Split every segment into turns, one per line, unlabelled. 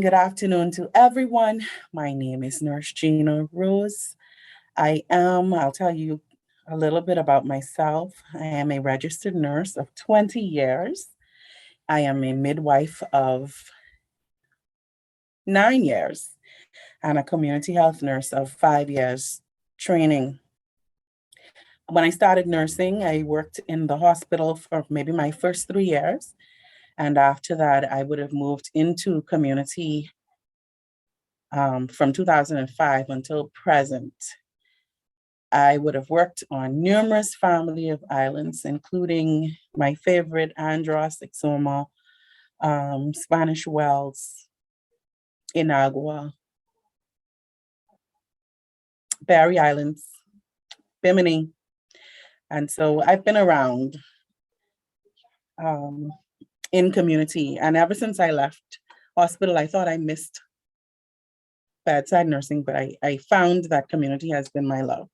Good afternoon to everyone. My name is Nurse Gina Rose. I'll tell you a little bit about myself. I am a registered nurse of 20 years. I am a midwife of 9 years and a community health nurse of 5 years training. When I started nursing, I worked in the hospital for maybe my first 3 years. And after that, I would have moved into community from 2005 until present. I would have worked on numerous family of islands, including my favorite, Andros, Ixoma, Spanish Wells, Inagua, Barry Islands, Bimini. And so I've been around in community. And ever since I left hospital, I thought I missed bedside nursing, but I found that community has been my love.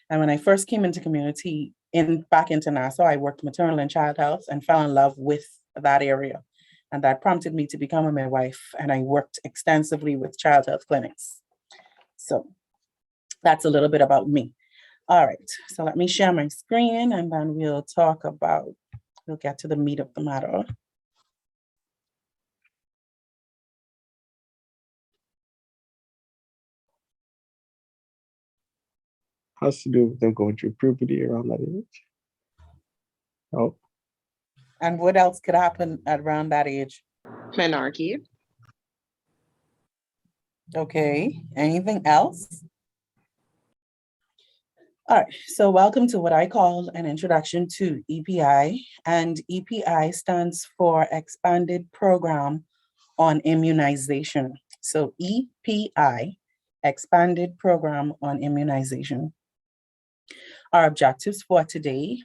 And when I first came into community back into Nassau, I worked maternal and child health and fell in love with that area. And that prompted me to become a midwife. And I worked extensively with child health clinics. So that's a little bit about me. All right, so let me share my screen and then we'll get to the meat of the matter.
Has to do with them going through puberty around that age. Oh.
And what else could happen around that age?
Menarche.
Okay, anything else? All right, so welcome to what I call an introduction to EPI, and EPI stands for Expanded Program on Immunization. So EPI, Expanded Program on Immunization. Our objectives for today,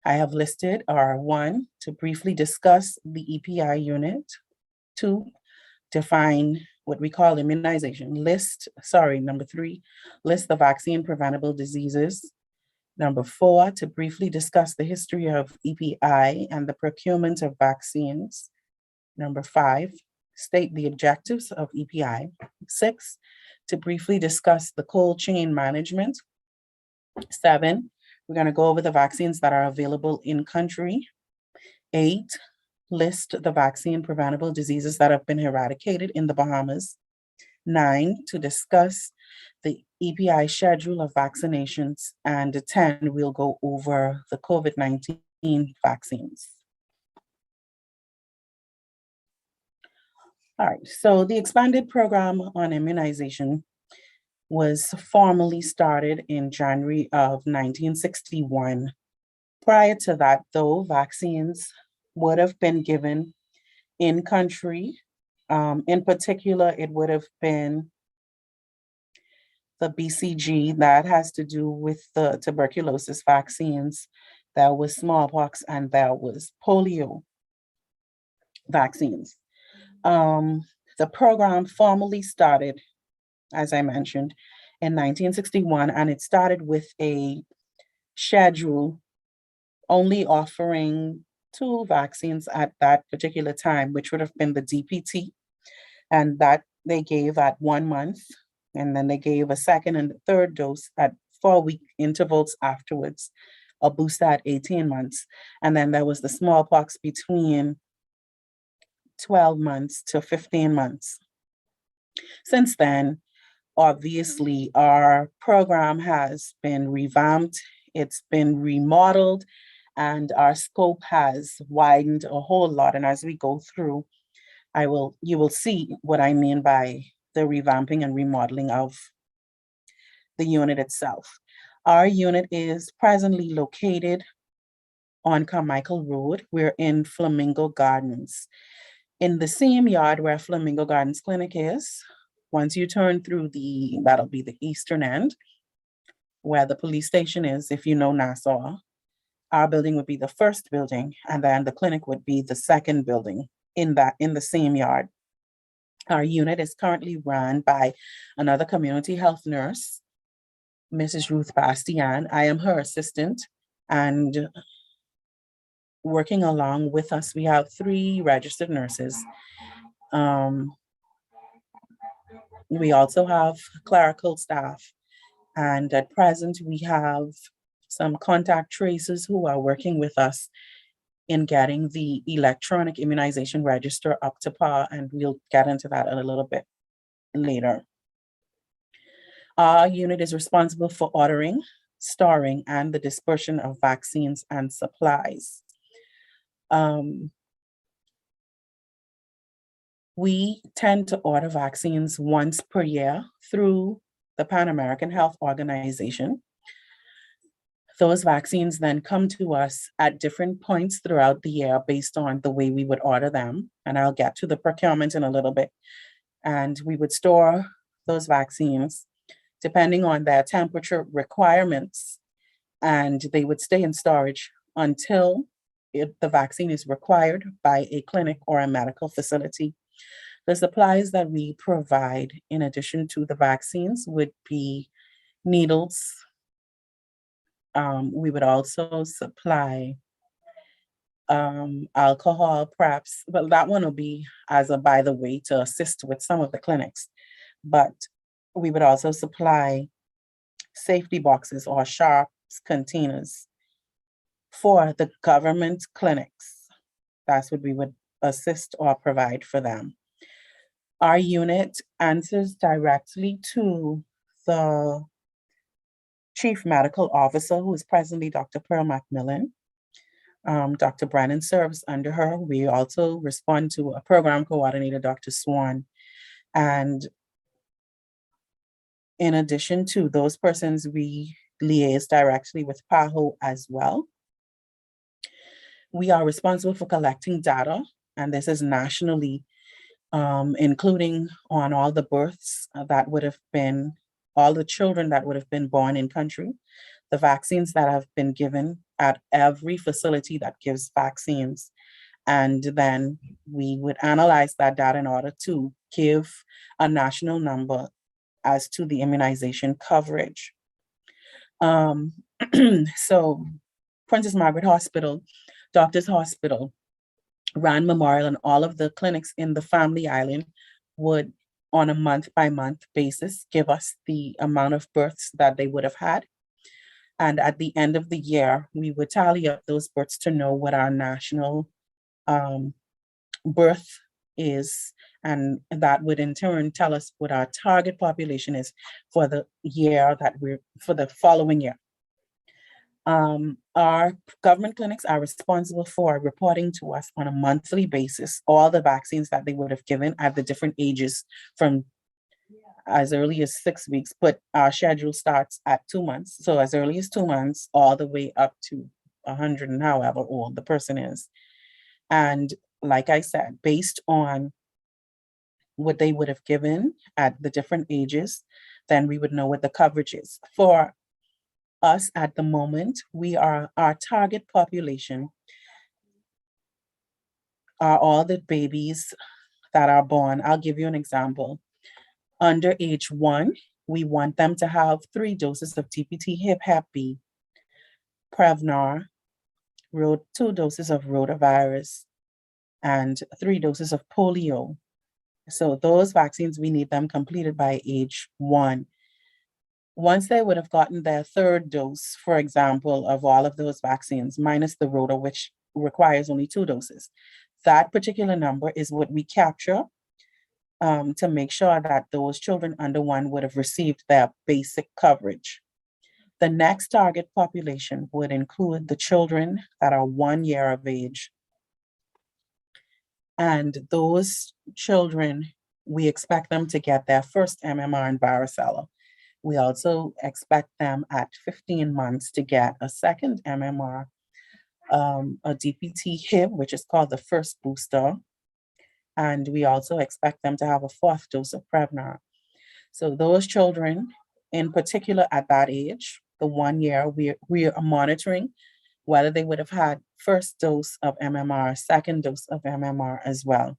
I have listed are 1, to briefly discuss the EPI unit, 2, define what we call immunization. Number 3, list the vaccine preventable diseases. Number 4, to briefly discuss the history of EPI and the procurement of vaccines. Number 5, state the objectives of EPI. 6, to briefly discuss the cold chain management. 7, we're going to go over the vaccines that are available in country. 8, list the vaccine preventable diseases that have been eradicated in the Bahamas. 9, to discuss the EPI schedule of vaccinations. And 10, we'll go over the COVID-19 vaccines. All right, so the expanded program on immunization was formally started in January of 1961. Prior to that, though, vaccines would have been given in country. In particular, it would have been the BCG that has to do with the tuberculosis vaccines. There was smallpox and there was polio vaccines. The program formally started, as I mentioned, in 1961, and it started with a schedule only offering 2 vaccines at that particular time, which would have been the DPT, and that they gave at 1 month, and then they gave a second and third dose at 4-week intervals afterwards, a booster at 18 months. And then there was the smallpox between 12 months to 15 months. Since then, obviously, our program has been revamped, it's been remodeled, and our scope has widened a whole lot. And as we go through, you will see what I mean by the revamping and remodeling of the unit itself. Our unit is presently located on Carmichael Road. We're in Flamingo Gardens, in the same yard where Flamingo Gardens Clinic is. Once you turn through that'll be the eastern end, where the police station is, if you know Nassau. Our building would be the first building, and then the clinic would be the second building in the same yard. Our unit is currently run by another community health nurse, Mrs. Ruth Bastian. I am her assistant, and working along with us, we have 3 registered nurses. We also have clerical staff, and at present we have some contact tracers who are working with us in getting the electronic immunization register up to par, and we'll get into that a little bit later. Our unit is responsible for ordering, storing, and the dispersion of vaccines and supplies. We tend to order vaccines once per year through the Pan American Health Organization. Those vaccines then come to us at different points throughout the year based on the way we would order them. And I'll get to the procurement in a little bit. And we would store those vaccines depending on their temperature requirements. And they would stay in storage until the vaccine is required by a clinic or a medical facility. The supplies that we provide in addition to the vaccines would be needles. We would also supply alcohol, perhaps, but that one will be as a by the way to assist with some of the clinics. But we would also supply safety boxes or sharps containers for the government clinics. That's what we would assist or provide for them. Our unit answers directly to the Chief Medical Officer, who is presently Dr. Pearl Macmillan. Dr. Brennan serves under her. We also respond to a program coordinator, Dr. Swan. And in addition to those persons, we liaise directly with PAHO as well. We are responsible for collecting data, and this is nationally, including on all the births that would have been, all the children that would have been born in country, the vaccines that have been given at every facility that gives vaccines. And then we would analyze that data in order to give a national number as to the immunization coverage. So Princess Margaret Hospital, Doctors Hospital, Rand Memorial, and all of the clinics in the Family Island would, on a month-by-month basis, give us the amount of births that they would have had. And at the end of the year, we would tally up those births to know what our national birth is, and that would in turn tell us what our target population is for the year that for the following year. Our government clinics are responsible for reporting to us on a monthly basis all the vaccines that they would have given at the different ages from as early as 6 weeks, but our schedule starts at 2 months. So as early as 2 months, all the way up to 100 and however old the person is. And like I said, based on what they would have given at the different ages, then we would know what the coverage is. For us at the moment, our target population are all the babies that are born. I'll give you an example. Under age 1, we want them to have 3 doses of TPT hip B, Prevnar, 2 doses of rotavirus, and 3 doses of polio. So those vaccines, we need them completed by age 1. Once they would have gotten their 3rd dose, for example, of all of those vaccines, minus the rota, which requires only 2 doses, that particular number is what we capture to make sure that those children under 1 would have received their basic coverage. The next target population would include the children that are 1 year of age. And those children, we expect them to get their first MMR and varicella. We also expect them at 15 months to get a second MMR, a DPT HIB, which is called the first booster. And we also expect them to have a 4th dose of Prevnar. So those children, in particular at that age, the 1 year, we are monitoring whether they would have had first dose of MMR, second dose of MMR as well.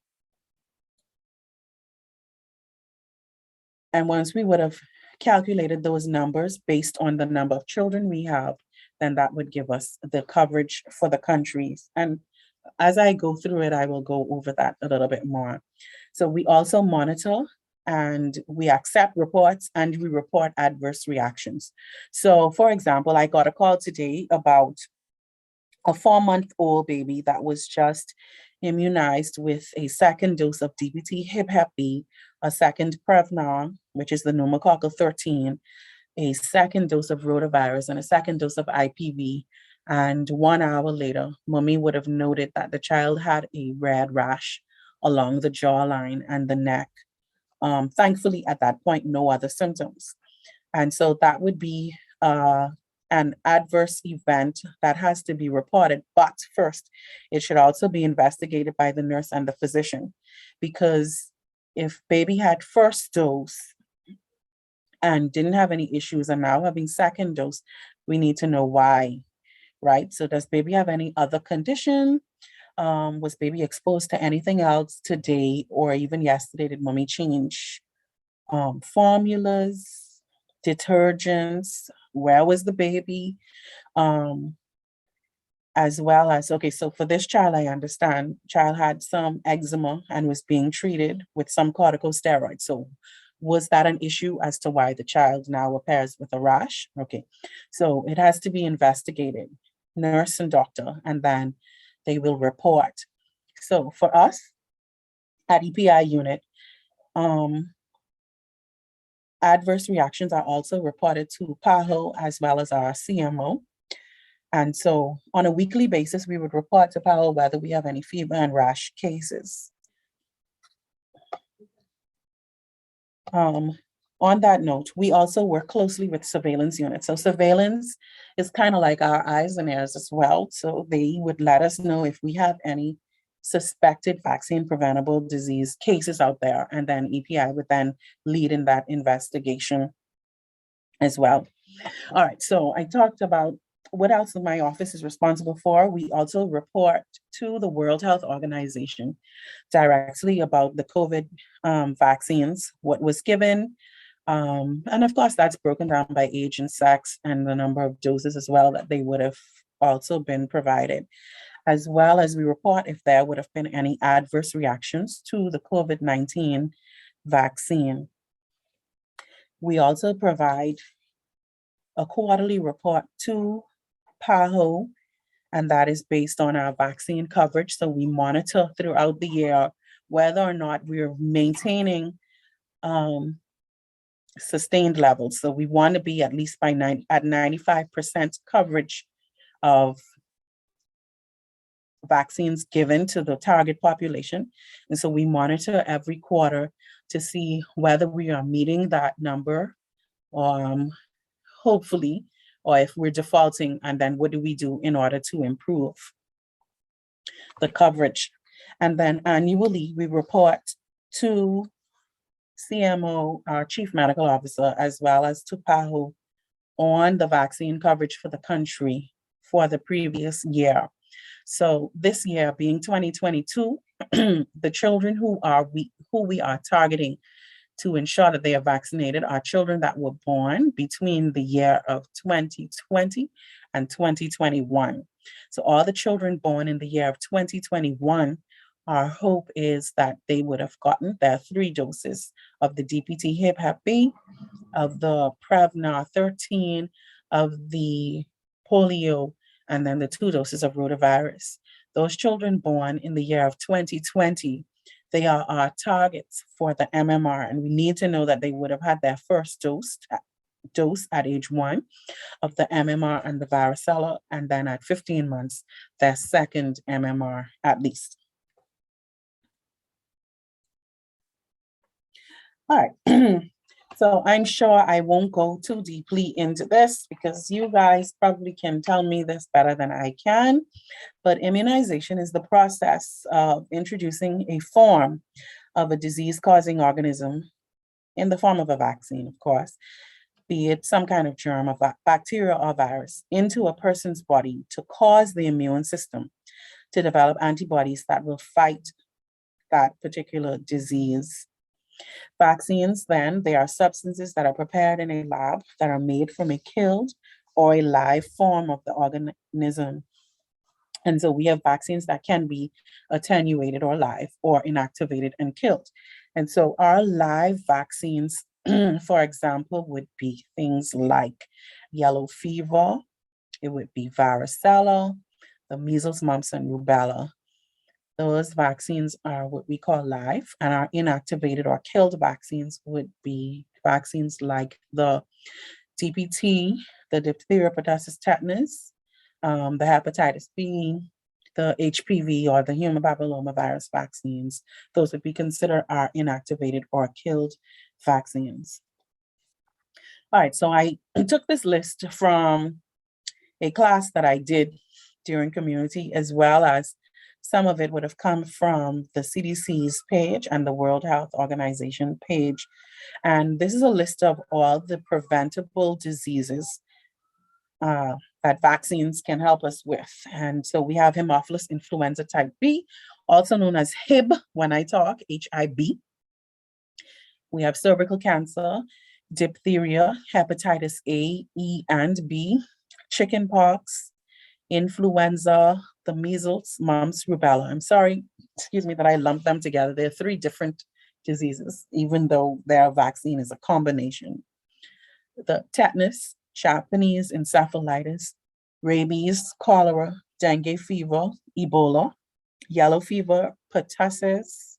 And once we would have calculated those numbers based on the number of children we have, then that would give us the coverage for the countries. And as I go through it, I will go over that a little bit more. So we also monitor and we accept reports and we report adverse reactions. So for example, I got a call today about a 4-month-old baby that was just immunized with a second dose of DPT Hib Hep B, a second Prevnar, which is the pneumococcal 13, a second dose of rotavirus, and a second dose of IPV. And 1 hour later, mommy would have noted that the child had a red rash along the jawline and the neck. Thankfully, at that point, no other symptoms. And so that would be an adverse event that has to be reported. But first, it should also be investigated by the nurse and the physician, because if baby had first dose and didn't have any issues and now having second dose, we need to know why, right? So does baby have any other condition? Was baby exposed to anything else today or even yesterday? Did mommy change formulas, detergents? Where was the baby? As well as, okay, so for this child, I understand, child had some eczema and was being treated with some corticosteroids. So was that an issue as to why the child now appears with a rash? Okay, so it has to be investigated, nurse and doctor, and then they will report. So for us at EPI unit, adverse reactions are also reported to PAHO as well as our CMO. And so on a weekly basis, we would report to PAHO whether we have any fever and rash cases. On that note, we also work closely with surveillance units. So surveillance is kind of like our eyes and ears as well. So they would let us know if we have any suspected vaccine preventable disease cases out there, and then EPI would then lead in that investigation as well. All right, so I talked about what else my office is responsible for. We also report to the World Health Organization directly about the COVID vaccines, what was given. And of course, that's broken down by age and sex and the number of doses as well that they would have also been provided, as well as we report if there would have been any adverse reactions to the COVID-19 vaccine. We also provide a quarterly report to PAHO, and that is based on our vaccine coverage. So we monitor throughout the year whether or not we're maintaining sustained levels. So we want to be at least at 95% coverage of vaccines given to the target population. And so we monitor every quarter to see whether we are meeting that number, hopefully, or if we're defaulting, and then what do we do in order to improve the coverage. And then annually, we report to CMO, our Chief Medical Officer, as well as to PAHO on the vaccine coverage for the country for the previous year. So this year being 2022, the children who we are targeting to ensure that they are vaccinated are children that were born between the year of 2020 and 2021. So all the children born in the year of 2021, our hope is that they would have gotten their 3 doses of the DPT Hib Hep B, of the Prevnar 13, of the polio, and then the 2 doses of rotavirus. Those children born in the year of 2020, they are our targets for the MMR, and we need to know that they would have had their first dose at age 1 of the MMR and the varicella, and then at 15 months, their second MMR at least. All right, so I'm sure I won't go too deeply into this because you guys probably can tell me this better than I can, but immunization is the process of introducing a form of a disease-causing organism in the form of a vaccine, of course, be it some kind of germ, of bacteria or virus, into a person's body to cause the immune system to develop antibodies that will fight that particular disease. Vaccines, then, they are substances that are prepared in a lab that are made from a killed or a live form of the organism. And so we have vaccines that can be attenuated or live or inactivated and killed. And so our live vaccines, for example, would be things like yellow fever, it would be varicella, the measles, mumps, and rubella. Those vaccines are what we call live, and our inactivated or killed vaccines would be vaccines like the DPT, the diphtheria, pertussis, tetanus, the hepatitis B, the HPV or the human papillomavirus vaccines. Those would be considered our inactivated or killed vaccines. All right, so I took this list from a class that I did during community, as well as some of it would have come from the CDC's page and the World Health Organization page. And this is a list of all the preventable diseases that vaccines can help us with. And so we have Haemophilus influenza type B, also known as HIB when I talk, HIB. We have cervical cancer, diphtheria, hepatitis A, E, and B, chickenpox, influenza, the measles, mumps, rubella. I'm sorry, excuse me, that I lumped them together. They're three different diseases, even though their vaccine is a combination. The tetanus, Japanese encephalitis, rabies, cholera, dengue fever, Ebola, yellow fever, pertussis,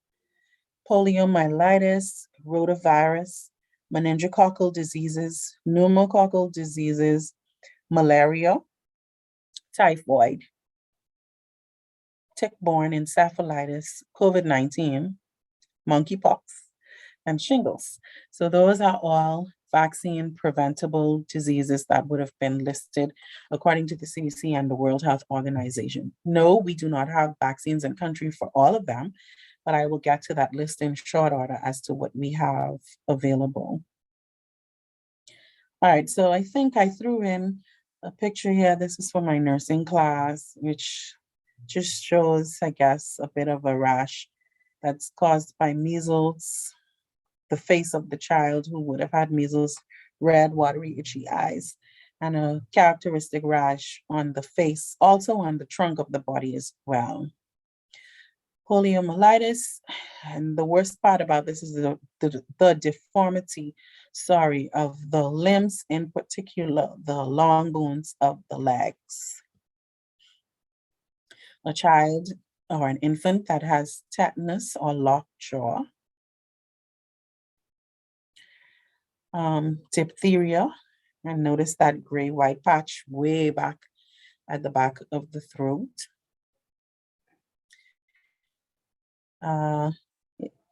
poliomyelitis, rotavirus, meningococcal diseases, pneumococcal diseases, malaria, typhoid, tick-borne encephalitis, COVID-19, monkeypox, and shingles. So those are all vaccine preventable diseases that would have been listed according to the CDC and the World Health Organization. No, we do not have vaccines in country for all of them, but I will get to that list in short order as to what we have available. All right, so I think I threw in a picture here. This is for my nursing class, which just shows, I guess, a bit of a rash that's caused by measles, the face of the child who would have had measles, red, watery, itchy eyes, and a characteristic rash on the face, also on the trunk of the body as well. Poliomyelitis, and the worst part about this is the deformity, of the limbs, in particular, the long bones of the legs. A child or an infant that has tetanus or lockjaw. Diphtheria, and notice that gray-white patch way back at the back of the throat.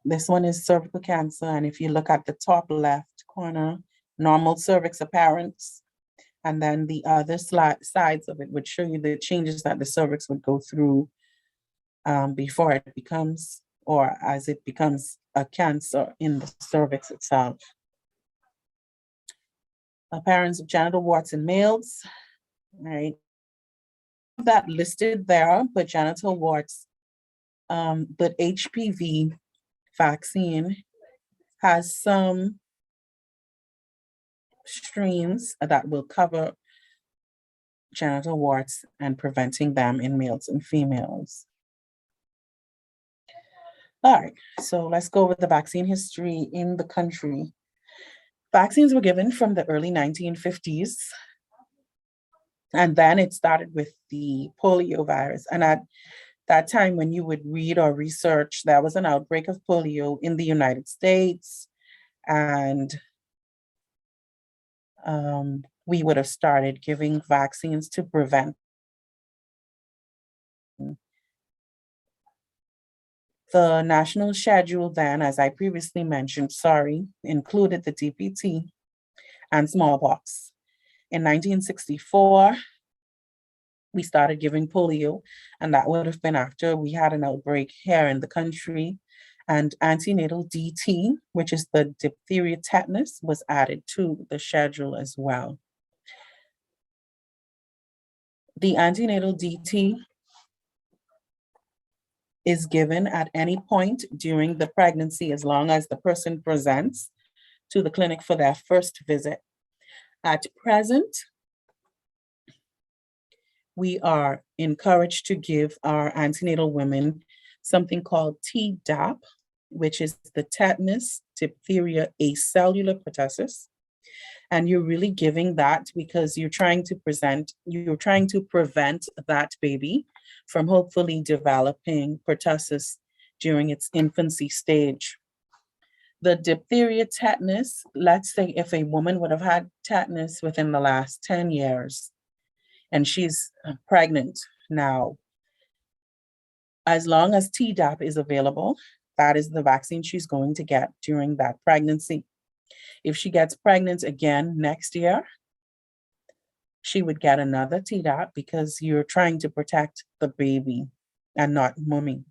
This one is cervical cancer, and if you look at the top left corner, normal cervix appearance, and then the other sides of it would show you the changes that the cervix would go through before it becomes, or as it becomes a cancer in the cervix itself. Appearance of genital warts in males, right? That listed there, but genital warts, but HPV vaccine has some strains that will cover genital warts and preventing them in males and females. All right, so let's go over the vaccine history in the country. Vaccines were given from the early 1950s, and then it started with the polio virus. And at that time, when you would read or research, there was an outbreak of polio in the United States, and we would have started giving vaccines to prevent. The national schedule then, as I previously mentioned, included the DPT and smallpox. In 1964, we started giving polio, and that would have been after we had an outbreak here in the country. And antenatal DT, which is the diphtheria tetanus, was added to the schedule as well. The antenatal DT is given at any point during the pregnancy, as long as the person presents to the clinic for their first visit. At present, we are encouraged to give our antenatal women something called Tdap, which is the tetanus, diphtheria, acellular pertussis. And you're really giving that because you're trying to prevent that baby from hopefully developing pertussis during its infancy stage. The diphtheria, tetanus, let's say if a woman would have had tetanus within the last 10 years and she's pregnant now, as long as Tdap is available, that is the vaccine she's going to get during that pregnancy. If she gets pregnant again next year, she would get another Tdap because you're trying to protect the baby and not mommy.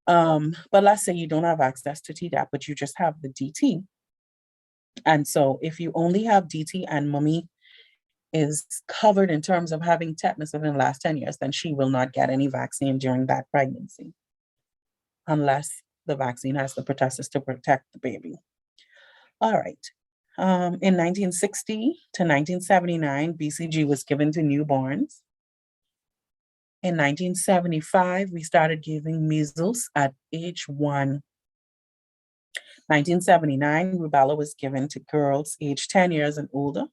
But let's say you don't have access to Tdap, but you just have the DT. And so if you only have DT and mommy is covered in terms of having tetanus within the last 10 years, then she will not get any vaccine during that pregnancy unless the vaccine has the pertussis to protect the baby. All right. In 1960 to 1979, BCG was given to newborns. In 1975, we started giving measles at age 1. 1979, rubella was given to girls aged 10 years and older.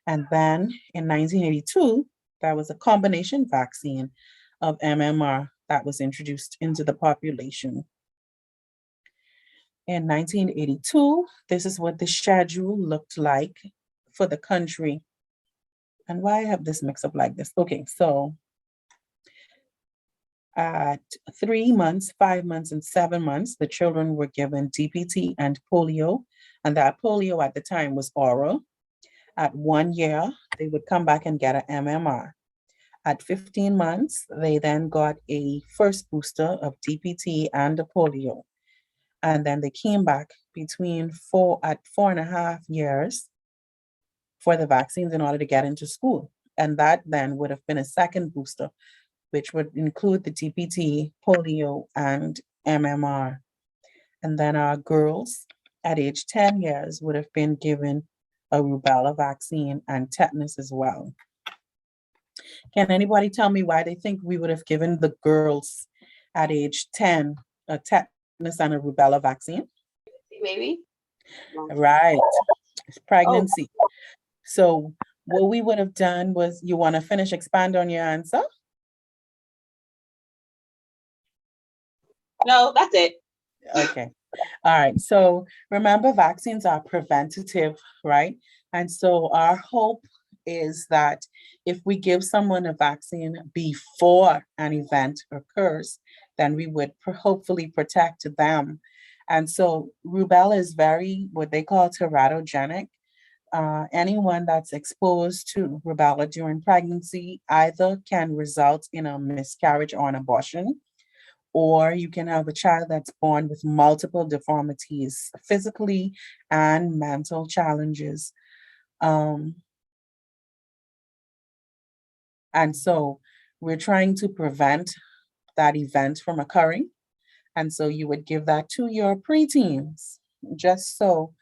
And then in 1982, there was a combination vaccine of MMR that was introduced into the population. In 1982, this is what the schedule looked like for the country. And why I have this mix up like this? Okay, so at 3 months, 5 months, and 7 months, the children were given DPT and polio, and that polio at the time was oral. At 1 year, they would come back and get an MMR. At 15 months, they then got a first booster of DPT and the polio. And then they came back between 4.5 years for the vaccines in order to get into school. And that then would have been a second booster, which would include the DPT, polio, and MMR. And then our girls at age 10 years would have been given a rubella vaccine and tetanus as well. Can anybody tell me why they think we would have given the girls at age 10 a tetanus and a rubella vaccine?
Maybe.
Right, it's pregnancy. So what we would have done was, you want to expand on your answer?
No, that's it.
Okay. All right. So remember, vaccines are preventative, right? And so our hope is that if we give someone a vaccine before an event occurs, then we would hopefully protect them. And so rubella is very, what they call teratogenic. Anyone that's exposed to rubella during pregnancy either can result in a miscarriage or an abortion, or you can have a child that's born with multiple deformities, physically and mental challenges. And so we're trying to prevent that event from occurring. And so you would give that to your preteens, just so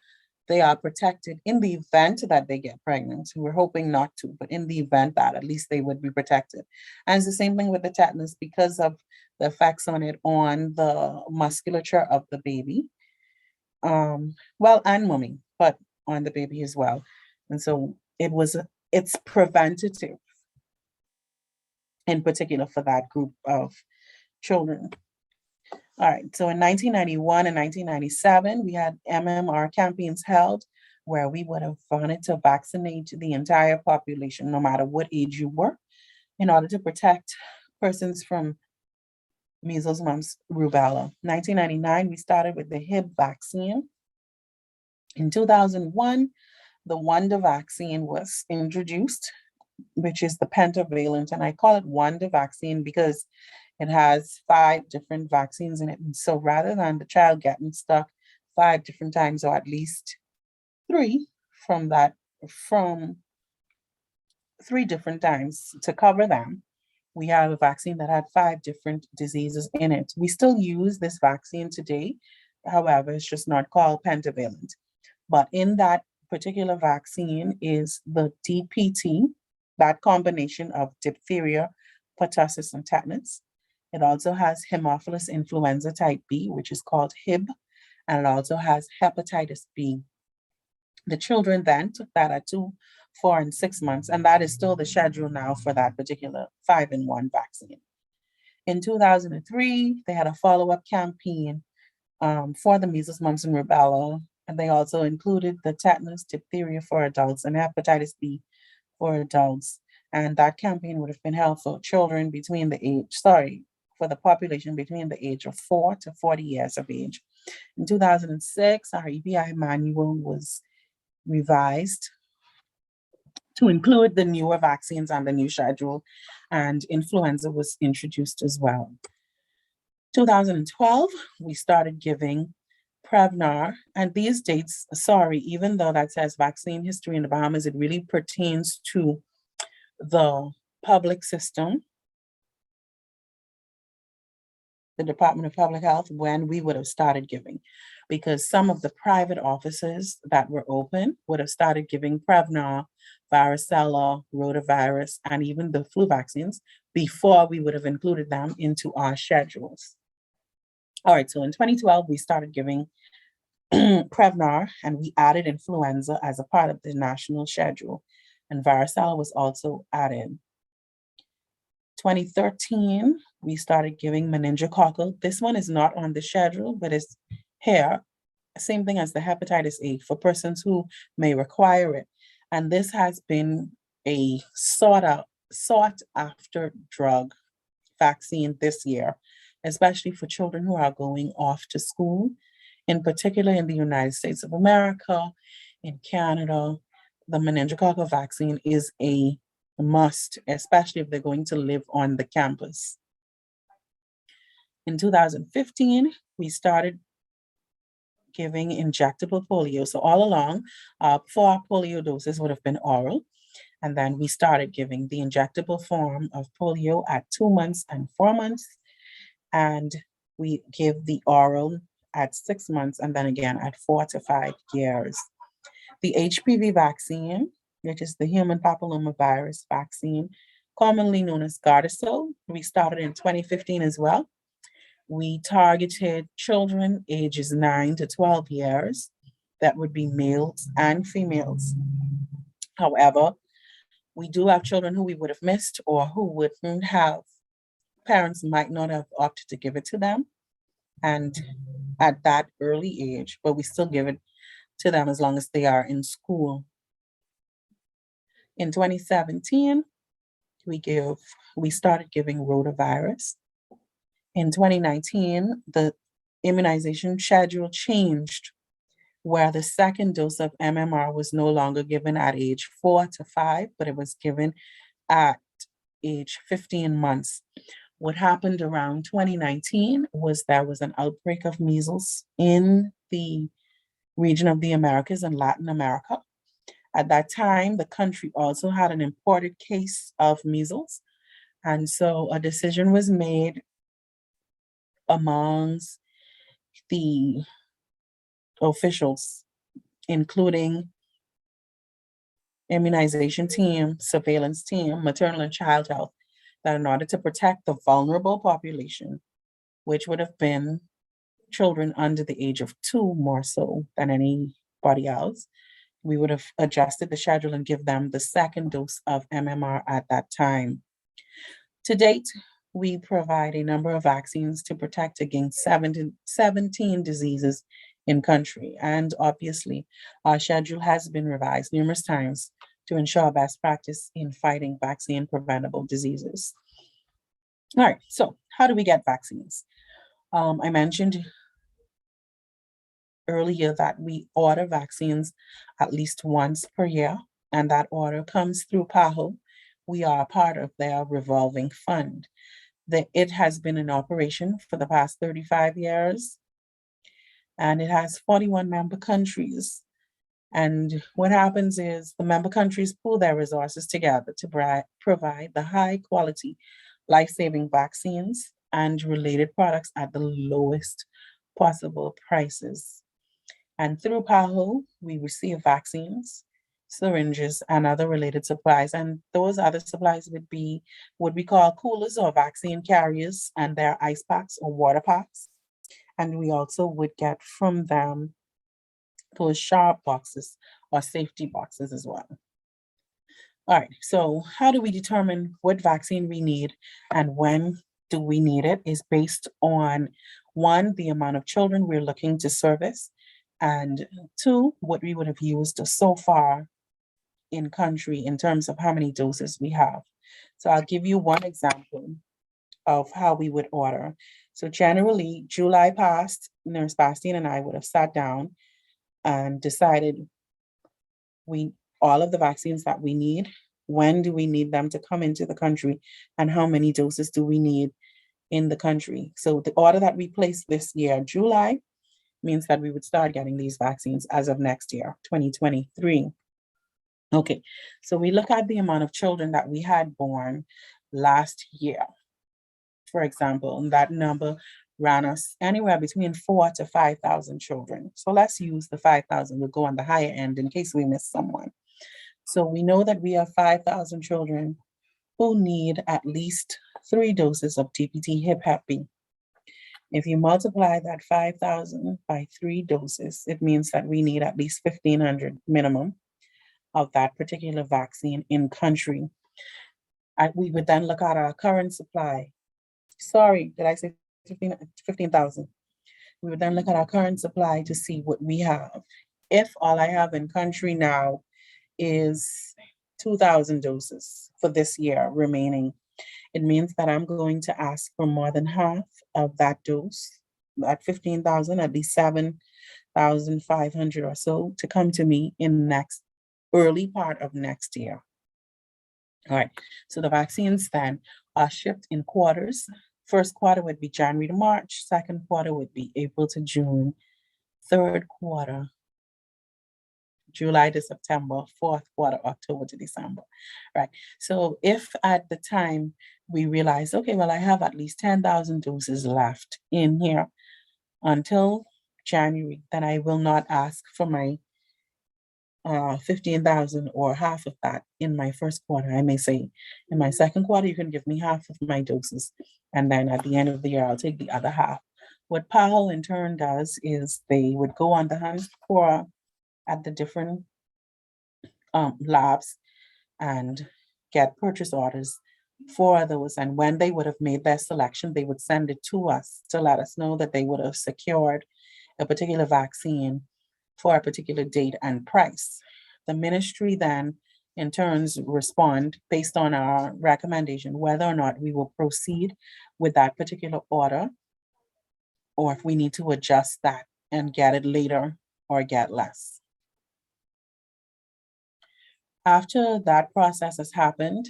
they are protected in the event that they get pregnant. We're hoping not to, but in the event that at least they would be protected. And it's the same thing with the tetanus because of the effects on it on the musculature of the baby. Well, and mommy, but on the baby as well. And so it's preventative, in particular for that group of children. All right, so in 1991 and 1997, we had MMR campaigns held where we would have wanted to vaccinate the entire population, no matter what age you were, in order to protect persons from measles, mumps, rubella. 1999, we started with the Hib vaccine. In 2001, the Wonder vaccine was introduced, which is the pentavalent, and I call it Wonder vaccine because it has 5 different vaccines in it. And so rather than the child getting stuck 5 different times, or at least 3 from 3 different times to cover them, we have a vaccine that had 5 different diseases in it. We still use this vaccine today. However, it's just not called pentavalent. But in that particular vaccine is the DPT, that combination of diphtheria, pertussis, and tetanus. It also has Haemophilus influenza type B, which is called HIB, and it also has hepatitis B. The children then took that at 2, 4, and 6 months, and that is still the schedule now for that particular 5-in-1 vaccine. In 2003, they had a follow-up campaign for the measles, mumps, and rubella, and they also included the tetanus, diphtheria for adults, and hepatitis B for adults. And that campaign would have been held for children between the age, for the population between the age of 4 to 40 years of age. In 2006, our EPI manual was revised to include the newer vaccines on the new schedule, and influenza was introduced as well. 2012, we started giving Prevnar, and these dates, even though that says vaccine history in the Bahamas, it really pertains to the public system, the Department of Public Health, when we would have started giving, because some of the private offices that were open would have started giving Prevnar, varicella, rotavirus, and even the flu vaccines before we would have included them into our schedules. All right, so in 2012, we started giving Prevnar, and we added influenza as a part of the national schedule, and varicella was also added. 2013, we started giving meningococcal. This one is not on the schedule, but it's here. Same thing as the hepatitis A for persons who may require it. And this has been a sought after drug vaccine this year, especially for children who are going off to school, in particular in the United States of America, in Canada. The meningococcal vaccine is a must, especially if they're going to live on the campus. In 2015, we started giving injectable polio. So all along, 4 polio doses would have been oral. And then we started giving the injectable form of polio at 2 months and 4 months. And we give the oral at 6 months and then again at 4 to 5 years. The HPV vaccine, which is the human papillomavirus vaccine, commonly known as Gardasil, we started in 2015 as well. We targeted children ages 9 to 12 years. That would be males and females. However, we do have children who we would have missed or who wouldn't have, parents might not have opted to give it to them. And at that early age, but we still give it to them as long as they are in school. In 2017, we started giving rotavirus. In 2019, the immunization schedule changed, where the second dose of MMR was no longer given at age 4 to 5, but it was given at age 15 months. What happened around 2019 was there was an outbreak of measles in the region of the Americas and Latin America. At that time, the country also had an imported case of measles. And so a decision was made amongst the officials, including immunization team, surveillance team, maternal and child health, that in order to protect the vulnerable population, which would have been children under the age of 2 more so than anybody else, we would have adjusted the schedule and give them the second dose of MMR at that time. To date, we provide a number of vaccines to protect against 17 diseases in country. And obviously, our schedule has been revised numerous times to ensure best practice in fighting vaccine preventable diseases. All right, so how do we get vaccines? I mentioned earlier that we order vaccines at least once per year, and that order comes through PAHO. We are part of their revolving fund. It has been in operation for the past 35 years, and it has 41 member countries. And what happens is the member countries pool their resources together to provide the high quality, life-saving vaccines and related products at the lowest possible prices. And through PAHO, we receive vaccines syringes, and other related supplies. And those other supplies would be what we call coolers or vaccine carriers, and their ice packs or water packs. And we also would get from them those sharp boxes or safety boxes as well. All right, so how do we determine what vaccine we need and when do we need it is based on one, the amount of children we're looking to service, and two, what we would have used so far in country in terms of how many doses we have. So I'll give you one example of how we would order. So generally, July passed, Nurse Bastien and I would have sat down and decided all of the vaccines that we need, when do we need them to come into the country, and how many doses do we need in the country. So the order that we placed this year, July, means that we would start getting these vaccines as of next year, 2023. Okay, so we look at the amount of children that we had born last year. For example, and that number ran us anywhere between 4,000 to 5,000 children. So let's use the 5,000, we'll go on the higher end in case we miss someone. So we know that we have 5,000 children who need at least 3 doses of TPT Hep B. If you multiply that 5,000 by 3 doses, it means that we need at least 1,500 minimum of that particular vaccine in country. We would then look at our current supply. Sorry, did I say 15,000? We would then look at our current supply to see what we have. If all I have in country now is 2,000 doses for this year remaining, it means that I'm going to ask for more than half of that dose, at 15,000, at least 7,500 or so to come to me in next early part of next year. All right, so the vaccines then are shipped in quarters. First quarter would be January to March, second quarter would be April to June, third quarter, July to September, fourth quarter, October to December, right? So if at the time we realize, okay, well, I have at least 10,000 doses left in here until January, then I will not ask for my 15,000 or half of that in my first quarter. I may say, in my second quarter, you can give me half of my doses. And then at the end of the year, I'll take the other half. What PAHO in turn does is they would go on the hunt for at the different labs and get purchase orders for those. And when they would have made their selection, they would send it to us to let us know that they would have secured a particular vaccine for a particular date and price. The ministry then in turns respond based on our recommendation, whether or not we will proceed with that particular order, or if we need to adjust that and get it later or get less. After that process has happened,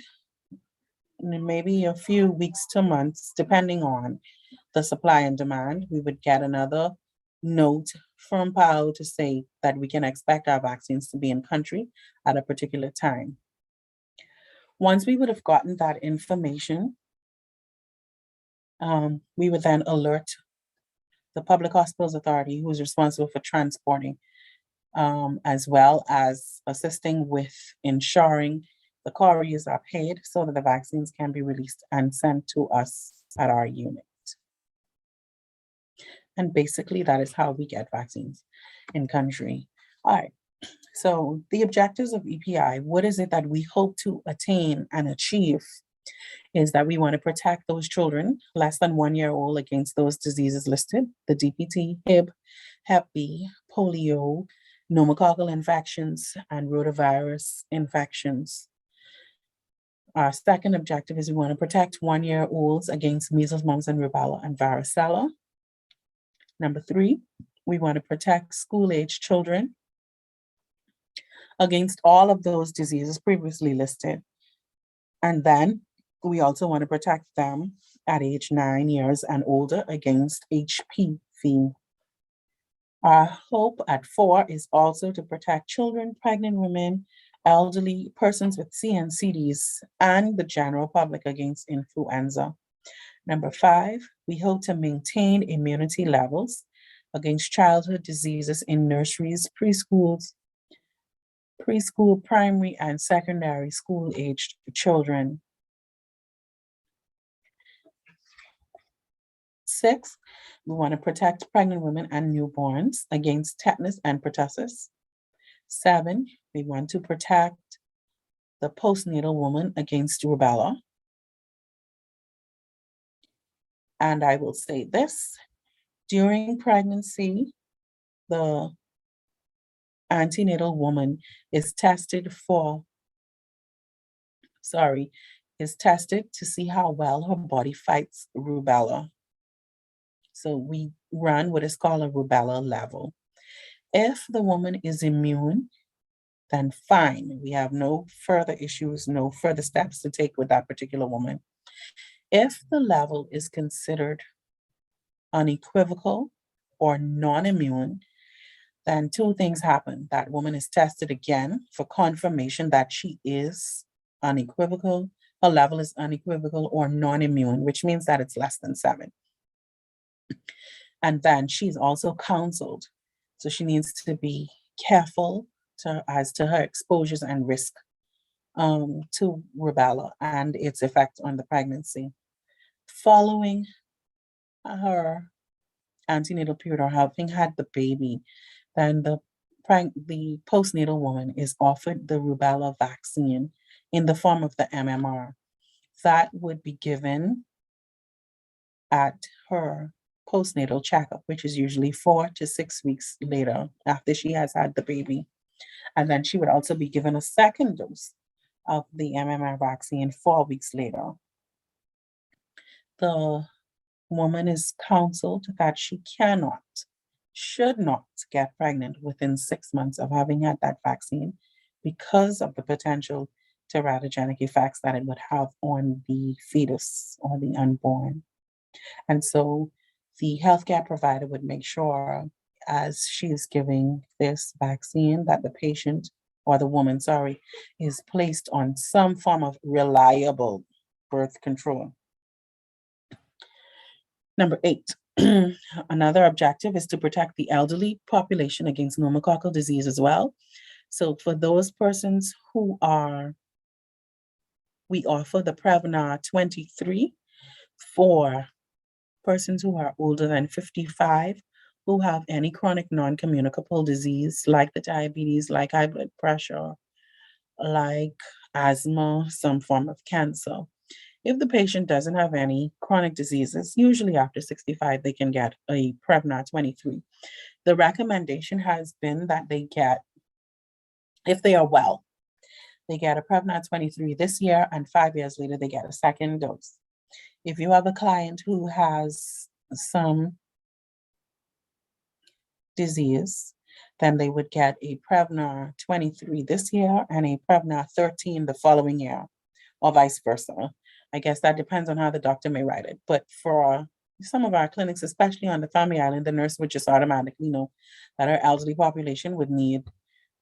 maybe a few weeks to months, depending on the supply and demand, we would get another note from PAHO to say that we can expect our vaccines to be in country at a particular time. Once we would have gotten that information, we would then alert the Public Hospitals Authority, who is responsible for transporting, as well as assisting with ensuring the couriers are paid so that the vaccines can be released and sent to us at our unit. And basically, that is how we get vaccines in country. All right, so the objectives of EPI, what is it that we hope to attain and achieve? Is that we want to protect those children less than 1 year old against those diseases listed, the DPT, Hep B, polio, pneumococcal infections, and rotavirus infections. Our second objective is we want to protect 1 year olds against measles, mumps, and rubella and varicella. Number 3, we want to protect school-age children against all of those diseases previously listed. And then we also want to protect them at age 9 years and older against HPV. Our hope at 4 is also to protect children, pregnant women, elderly, persons with CNCDs, and the general public against influenza. Number 5, we hope to maintain immunity levels against childhood diseases in nurseries, preschools, preschool, primary, and secondary school aged children. 6, we want to protect pregnant women and newborns against tetanus and pertussis. 7, we want to protect the postnatal woman against rubella. And I will say this, during pregnancy, the antenatal woman is tested to see how well her body fights rubella. So we run what is called a rubella level. If the woman is immune, then fine. We have no further issues, no further steps to take with that particular woman. If the level is considered unequivocal or non-immune, then two things happen. That woman is tested again for confirmation that she is unequivocal, her level is unequivocal or non-immune, which means that it's less than 7. And then she's also counseled. So she needs to be careful as to her exposures and risk to rubella and its effect on the pregnancy. Following her antenatal period or having had the baby, then the postnatal woman is offered the rubella vaccine in the form of the MMR. That would be given at her postnatal checkup, which is usually 4 to 6 weeks later after she has had the baby. And then she would also be given a second dose of the MMR vaccine 4 weeks later. The woman is counseled that she should not get pregnant within 6 months of having had that vaccine because of the potential teratogenic effects that it would have on the fetus or the unborn. And so the healthcare provider would make sure as she is giving this vaccine that the patient or the woman, is placed on some form of reliable birth control. Number 8, another objective is to protect the elderly population against pneumococcal disease as well. So for those persons we offer the Prevnar 23 for persons who are older than 55, who have any chronic non-communicable disease like the diabetes, like high blood pressure, like asthma, some form of cancer. If the patient doesn't have any chronic diseases, usually after 65, they can get a Prevnar 23. The recommendation has been that they get, if they are well, they get a Prevnar 23 this year, and 5 years later, they get a second dose. If you have a client who has some disease, then they would get a Prevnar 23 this year and a Prevnar 13 the following year, or vice versa. I guess that depends on how the doctor may write it. But for some of our clinics, especially on the Family Island, the nurse would just automatically know that our elderly population would need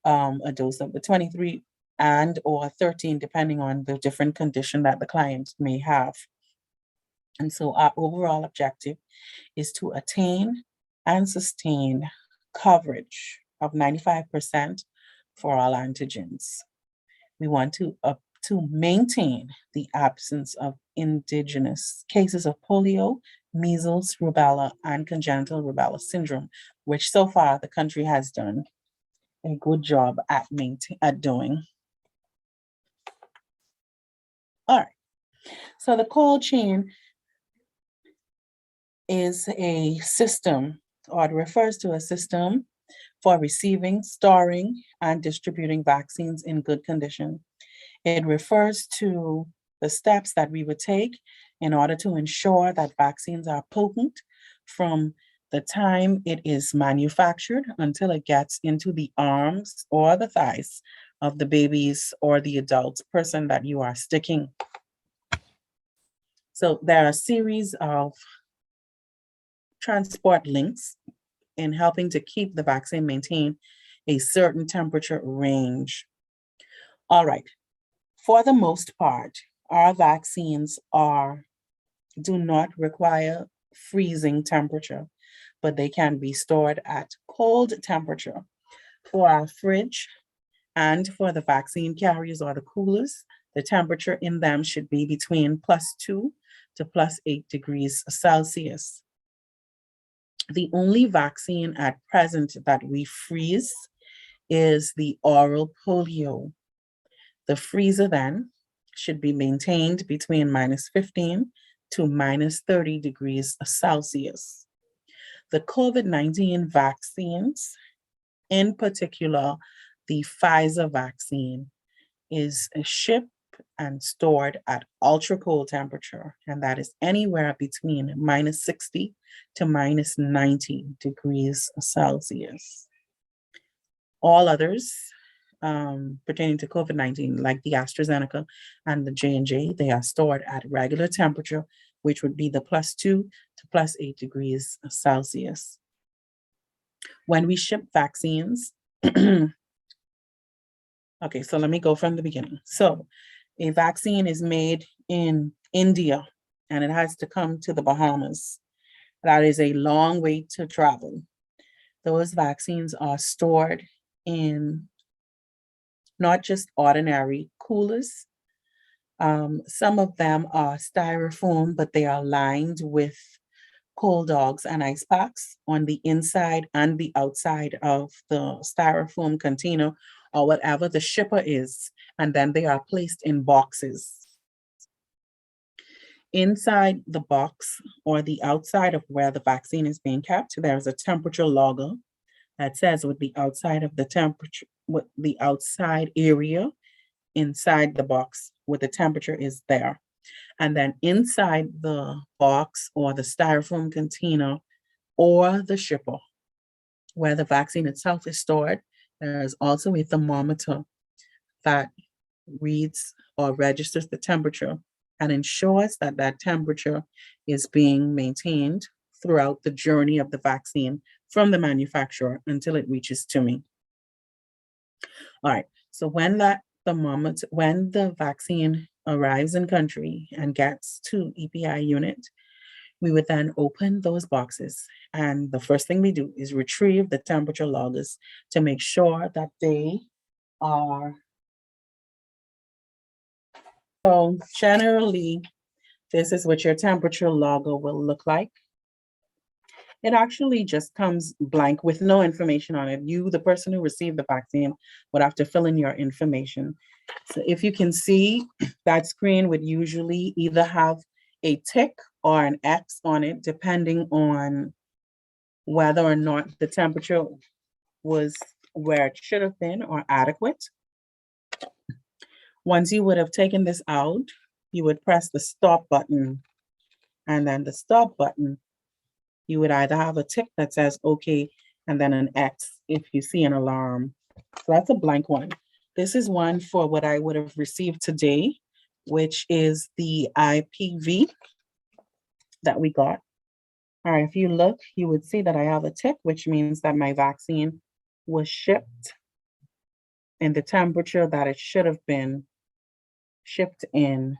a dose of the 23 and or 13, depending on the different condition that the client may have. And so our overall objective is to attain and sustain coverage of 95% for all antigens. We want to maintain the absence of indigenous cases of polio, measles, rubella, and congenital rubella syndrome, which so far the country has done a good job at doing. All right. So the cold chain is a system, or it refers to a system for receiving, storing, and distributing vaccines in good condition. It refers to the steps that we would take in order to ensure that vaccines are potent from the time it is manufactured until it gets into the arms or the thighs of the babies or the adult person that you are sticking. So there are a series of transport links in helping to keep the vaccine maintain a certain temperature range. All right. For the most part, our vaccines do not require freezing temperature, but they can be stored at cold temperature. For our fridge, And for the vaccine carriers or the coolers, the temperature in them should be between +2 to +8 degrees Celsius. The only vaccine at present that we freeze is the oral polio. The freezer then should be maintained between -15 to -30 degrees Celsius. The COVID-19 vaccines, in particular, the Pfizer vaccine, is shipped and stored at ultra cold temperature, and that is anywhere between -60 to -90 degrees Celsius. All others pertaining to COVID-19, like the AstraZeneca and the J&J, they are stored at regular temperature, which would be the +2 to +8 degrees Celsius. When we ship vaccines, okay, so let me go from the beginning. So a vaccine is made in India and it has to come to the Bahamas. That is a long way to travel. Those vaccines are stored in not just ordinary coolers. Some of them are styrofoam, but they are lined with cold dogs and ice packs on the inside and the outside of the styrofoam container or whatever the shipper is. And then they are placed in boxes. Inside the box or the outside of where the vaccine is being kept, there's a temperature logger that says with the outside of the temperature, with the outside area inside the box where the temperature is there. And then inside the box or the styrofoam container or the shipper where the vaccine itself is stored, there is also a thermometer that reads or registers the temperature and ensures that that temperature is being maintained throughout the journey of the vaccine from the manufacturer until it reaches to me. All right, so when the vaccine arrives in country and gets to EPI unit, we would then open those boxes. And the first thing we do is retrieve the temperature loggers to make sure that they are. So generally, this is what your temperature logger will look like. It actually just comes blank with no information on it. You, the person who received the vaccine, would have to fill in your information. So if you can see, that screen would usually either have a tick or an X on it, depending on whether or not the temperature was where it should have been or adequate. Once you would have taken this out, you would press the stop button, and then the stop button, you would either have a tick that says okay, and then an X if you see an alarm. So that's a blank one. This is one for what I would have received today, which is the IPV that we got. All right, if you look, you would see that I have a tick, which means that my vaccine was shipped in the temperature that it should have been shipped in.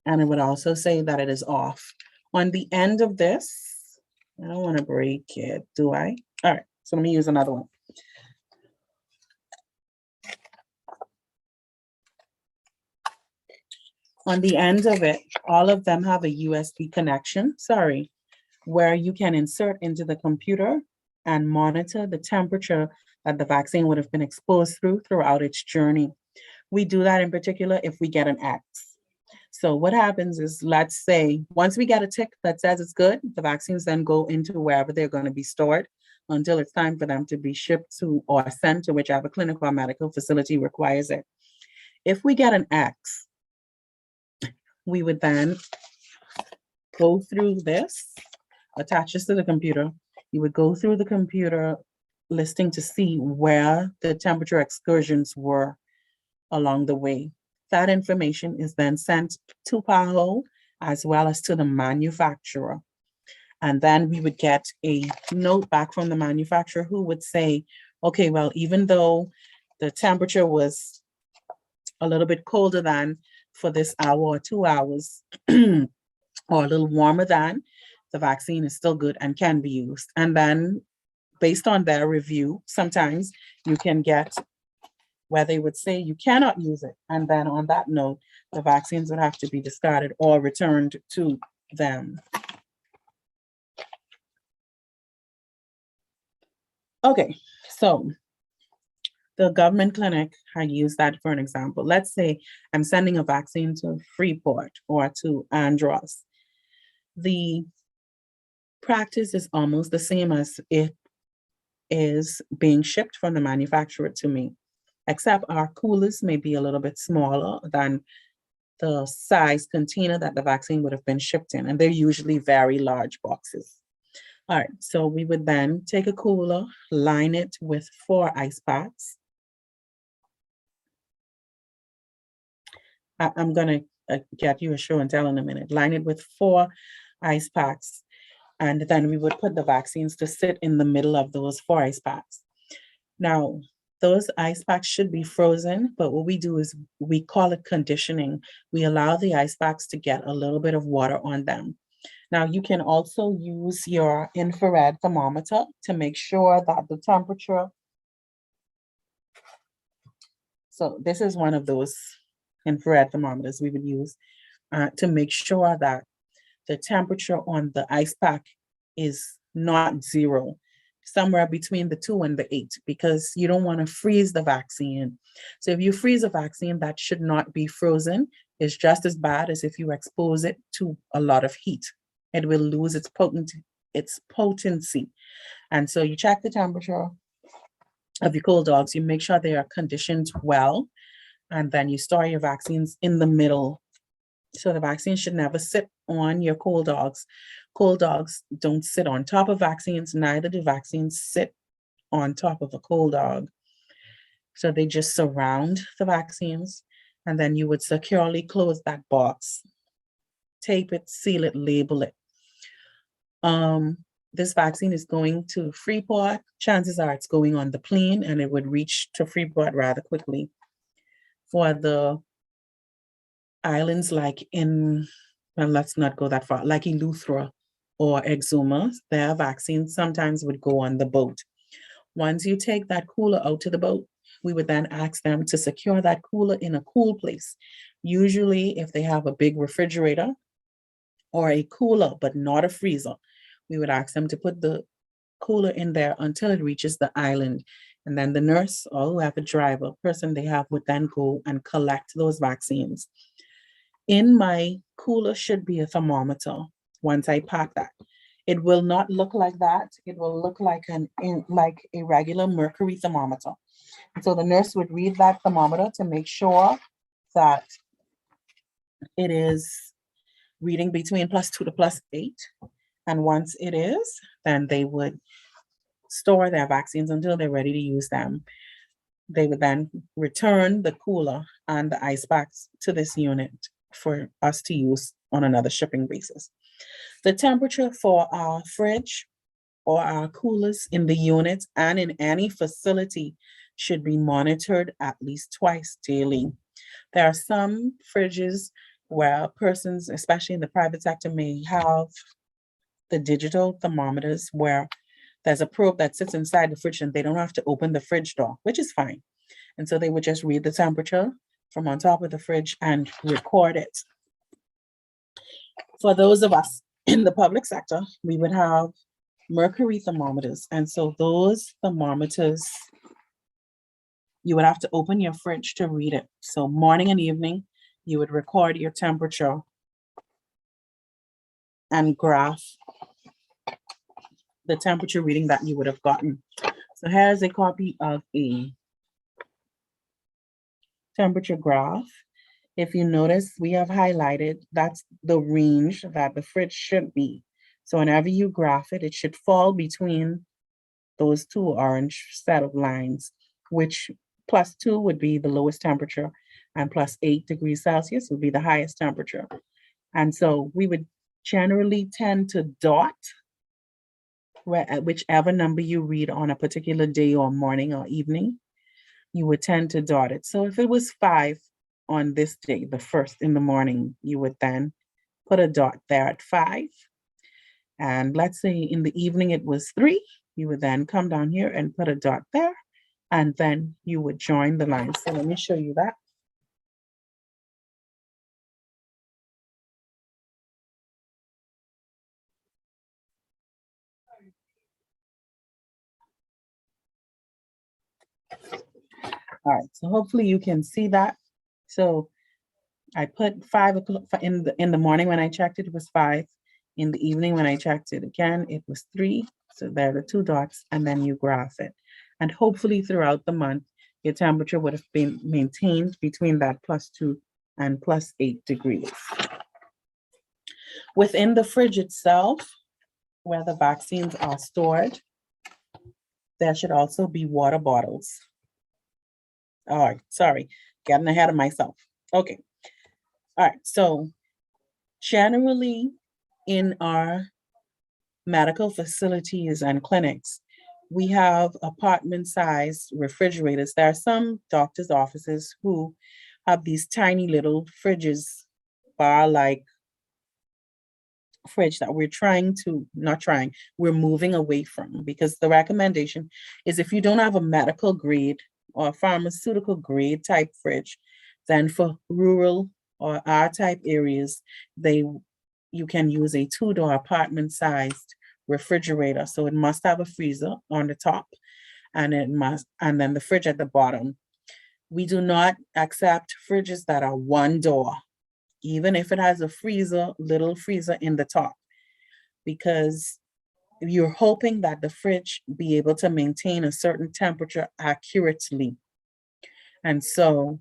And it would also say that it is off. On the end of this, I don't want to break it, do I? All right, so let me use another one. On the end of it, all of them have a USB connection, where you can insert into the computer and monitor the temperature that the vaccine would have been exposed throughout its journey. We do that in particular if we get an X. So what happens is, let's say, once we get a tick that says it's good, the vaccines then go into wherever they're going to be stored until it's time for them to be shipped to or sent to whichever clinic or medical facility requires it. If we get an X, we would then go through this, attach this to the computer. You would go through the computer listing to see where the temperature excursions were along the way. That information is then sent to PAHO as well as to the manufacturer. And then we would get a note back from the manufacturer who would say, okay, well, even though the temperature was a little bit colder than for this hour or 2 hours, or a little warmer than, the vaccine is still good and can be used. And then based on their review, sometimes you can get where they would say you cannot use it. And then on that note, the vaccines would have to be discarded or returned to them. Okay, so the government clinic, I use that for an example. Let's say I'm sending a vaccine to Freeport or to Andros. The practice is almost the same as it is being shipped from the manufacturer to me, except our coolers may be a little bit smaller than the size container that the vaccine would have been shipped in, and they're usually very large boxes. All right, so we would then take a cooler, line it with 4 ice packs. I'm gonna get you a show and tell in a minute. Line it with 4 ice packs, and then we would put the vaccines to sit in the middle of those 4 ice packs. Now, those ice packs should be frozen, but what we do is we call it conditioning. We allow the ice packs to get a little bit of water on them. Now, you can also use your infrared thermometer to make sure that the temperature. So this is one of those infrared thermometers we would use to make sure that the temperature on the ice pack is not 0, somewhere between the 2 and the 8, because you don't want to freeze the vaccine. So if you freeze a vaccine that should not be frozen, it's just as bad as if you expose it to a lot of heat. It will lose its potency. And so you check the temperature of your cold dogs, you make sure they are conditioned well, and then you store your vaccines in the middle. So the vaccine should never sit on your cold dogs. Cold dogs don't sit on top of vaccines, neither do vaccines sit on top of a cold dog. So they just surround the vaccines, and then you would securely close that box, tape it, seal it, label it. This vaccine is going to Freeport. Chances are it's going on the plane and it would reach to Freeport rather quickly. For the islands like well, let's not go that far, like Eleuthera or Exuma, their vaccines sometimes would go on the boat. Once you take that cooler out to the boat, we would then ask them to secure that cooler in a cool place. Usually, if they have a big refrigerator or a cooler, but not a freezer, we would ask them to put the cooler in there until it reaches the island. And then the nurse or whoever driver person they have would then go and collect those vaccines. In my cooler should be a thermometer once I pack that. It will not look like that. It will look like like a regular mercury thermometer. And so the nurse would read that thermometer to make sure that it is reading between +2 to +8. And once it is, then they would store their vaccines until they're ready to use them. They would then return the cooler and the ice packs to this unit for us to use on another shipping basis. The temperature for our fridge or our coolers in the unit and in any facility should be monitored at least twice daily. There are some fridges where persons, especially in the private sector, may have the digital thermometers where there's a probe that sits inside the fridge and they don't have to open the fridge door, which is fine. And so they would just read the temperature from on top of the fridge and record it. For those of us in the public sector, we would have mercury thermometers. And so those thermometers, you would have to open your fridge to read it. So morning and evening, you would record your temperature and graph the temperature reading that you would have gotten. So here's a copy of a temperature graph. If you notice, we have highlighted, that's the range that the fridge should be. So whenever you graph it, it should fall between those 2 orange set of lines, which +2 would be the lowest temperature and +8 degrees Celsius would be the highest temperature. And so we would generally tend to dot whichever number you read on a particular day or morning or evening, you would tend to dot it. So if it was 5 on this day, the first in the morning, you would then put a dot there at 5. And let's say in the evening it was 3, you would then come down here and put a dot there, and then you would join the line. So let me show you that. All right, so hopefully you can see that. So I put 5 o'clock in the morning when I checked it, it was 5. In the evening when I checked it again, it was 3. So there are the 2 dots, and then you graph it. And hopefully throughout the month, your temperature would have been maintained between that +2 and +8 degrees. Within the fridge itself, where the vaccines are stored, there should also be water bottles. All right, sorry, getting ahead of myself. Okay. All right, so generally in our medical facilities and clinics, we have apartment-sized refrigerators. There are some doctors' offices who have these tiny little fridges, bar-like fridge that we're moving away from, because the recommendation is if you don't have a medical grade or pharmaceutical grade type fridge, then for rural or R type areas, you can use a 2-door apartment sized refrigerator. So it must have a freezer on the top, and then the fridge at the bottom. We do not accept fridges that are 1 door, even if it has a little freezer in the top, because you're hoping that the fridge be able to maintain a certain temperature accurately. And so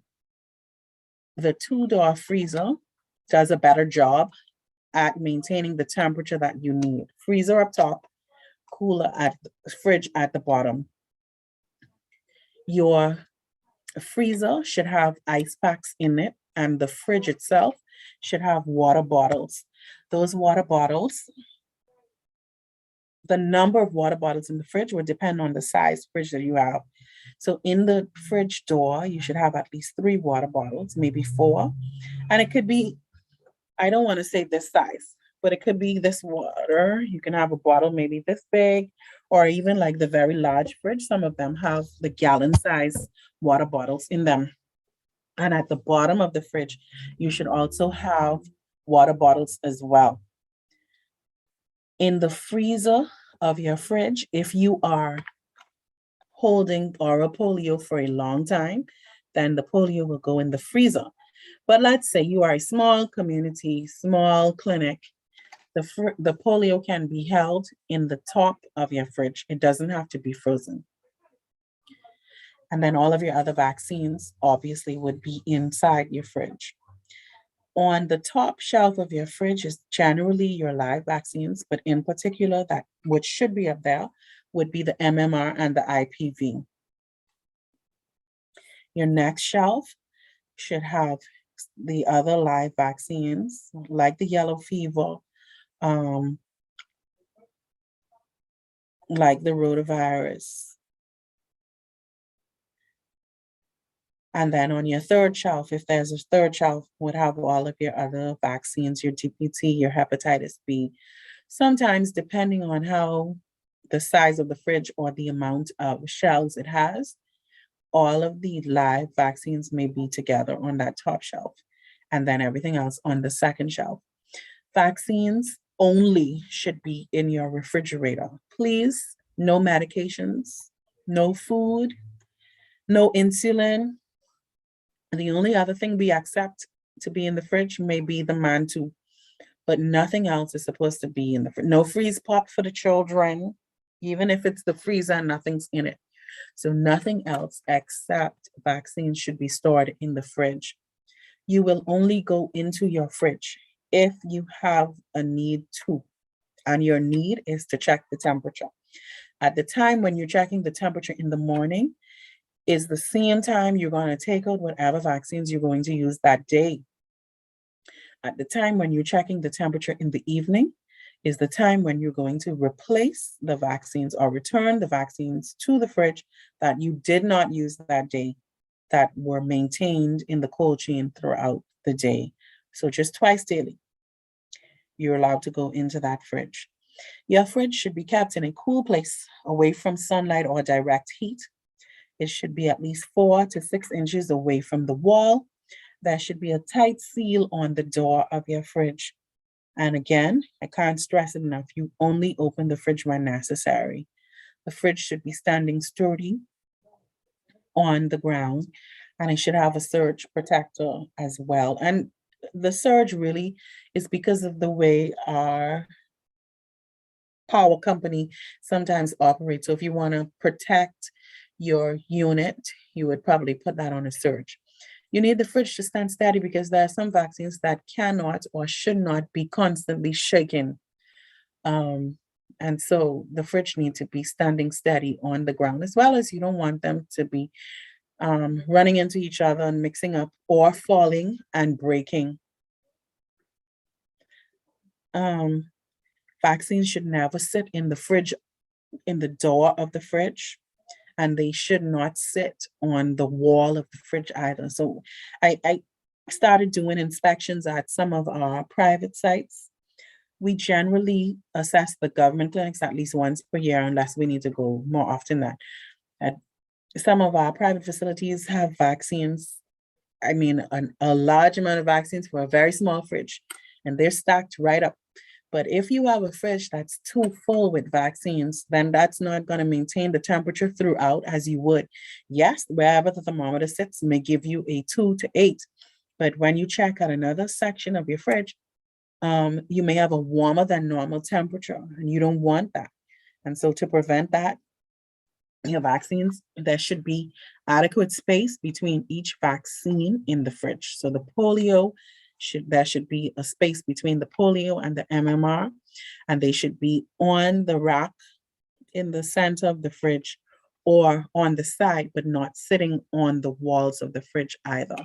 the 2-door freezer does a better job at maintaining the temperature that you need. Freezer up top, cooler at the fridge at the bottom. Your freezer should have ice packs in it, and the fridge itself should have water bottles. Those water bottles, the number of water bottles in the fridge would depend on the size fridge that you have. So in the fridge door, you should have at least 3 water bottles, maybe 4. And it could be, I don't want to say this size, but it could be this water. You can have a bottle maybe this big, or even like the very large fridge. Some of them have the gallon size water bottles in them. And at the bottom of the fridge, you should also have water bottles as well. In the freezer of your fridge, if you are holding oral polio for a long time, then the polio will go in the freezer. But let's say you are a small community, small clinic, the polio can be held in the top of your fridge. It doesn't have to be frozen. And then all of your other vaccines obviously would be inside your fridge. On the top shelf of your fridge is generally your live vaccines, but in particular, that which should be up there would be the MMR and the IPV. Your next shelf should have the other live vaccines, like the yellow fever, like the rotavirus. And then on your third shelf, if there's a third shelf, would have all of your other vaccines, your DPT, your hepatitis B. Sometimes, depending on how the size of the fridge or the amount of shelves it has, all of the live vaccines may be together on that top shelf, and then everything else on the second shelf. Vaccines only should be in your refrigerator. Please, no medications, no food, no insulin. The only other thing we accept to be in the fridge may be the mantu, but nothing else is supposed to be in the fridge. No freeze pop for the children, even if it's the freezer and nothing's in it. So nothing else except vaccines should be stored in the fridge. You will only go into your fridge if you have a need to, and your need is to check the temperature. At the time when you're checking the temperature in the morning is the same time you're going to take out whatever vaccines you're going to use that day. At the time when you're checking the temperature in the evening is the time when you're going to replace the vaccines or return the vaccines to the fridge that you did not use that day, that were maintained in the cold chain throughout the day. So just twice daily, you're allowed to go into that fridge. Your fridge should be kept in a cool place away from sunlight or direct heat. It should be at least 4 to 6 inches away from the wall. There should be a tight seal on the door of your fridge. And again, I can't stress it enough, you only open the fridge when necessary. The fridge should be standing sturdy on the ground, and it should have a surge protector as well. And the surge really is because of the way our power company sometimes operates. So if you want to protect your unit, you would probably put that on a surge. You need the fridge to stand steady because there are some vaccines that cannot or should not be constantly shaken. And so the fridge needs to be standing steady on the ground, as well as you don't want them to be running into each other and mixing up or falling and breaking. Vaccines should never sit in the fridge, in the door of the fridge, and they should not sit on the wall of the fridge either. So I started doing inspections at some of our private sites. We generally assess the government clinics at least once per year, unless we need to go more often than that. Some of our private facilities have vaccines. I mean, a large amount of vaccines for a very small fridge, and they're stacked right up. But if you have a fridge that's too full with vaccines, then that's not going to maintain the temperature throughout as you would. Yes, wherever the thermometer sits may give you a 2 to 8. But when you check out another section of your fridge, you may have a warmer than normal temperature, and you don't want that. And so to prevent that, your vaccines, there should be adequate space between each vaccine in the fridge. So the polio, there should be a space between the polio and the MMR, and they should be on the rack in the center of the fridge or on the side, but not sitting on the walls of the fridge either.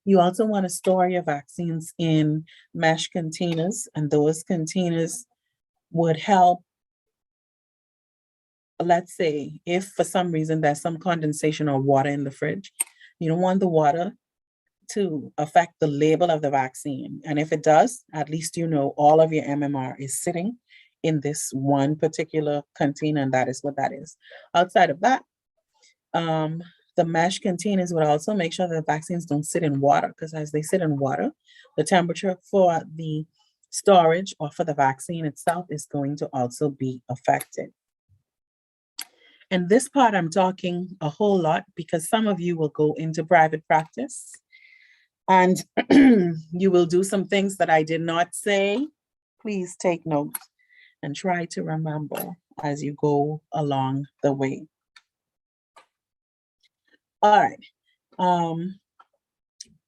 You also want to store your vaccines in mesh containers, and those containers would help. Let's say if for some reason there's some condensation or water in the fridge, you don't want the water to affect the label of the vaccine. And if it does, at least you know all of your MMR is sitting in this one particular container, and that is what that is. Outside of that, the mesh containers would also make sure that the vaccines don't sit in water, because as they sit in water, the temperature for the storage or for the vaccine itself is going to also be affected. And this part I'm talking a whole lot because some of you will go into private practice and you will do some things that I did not say. Please take note and try to remember as you go along the way. All right.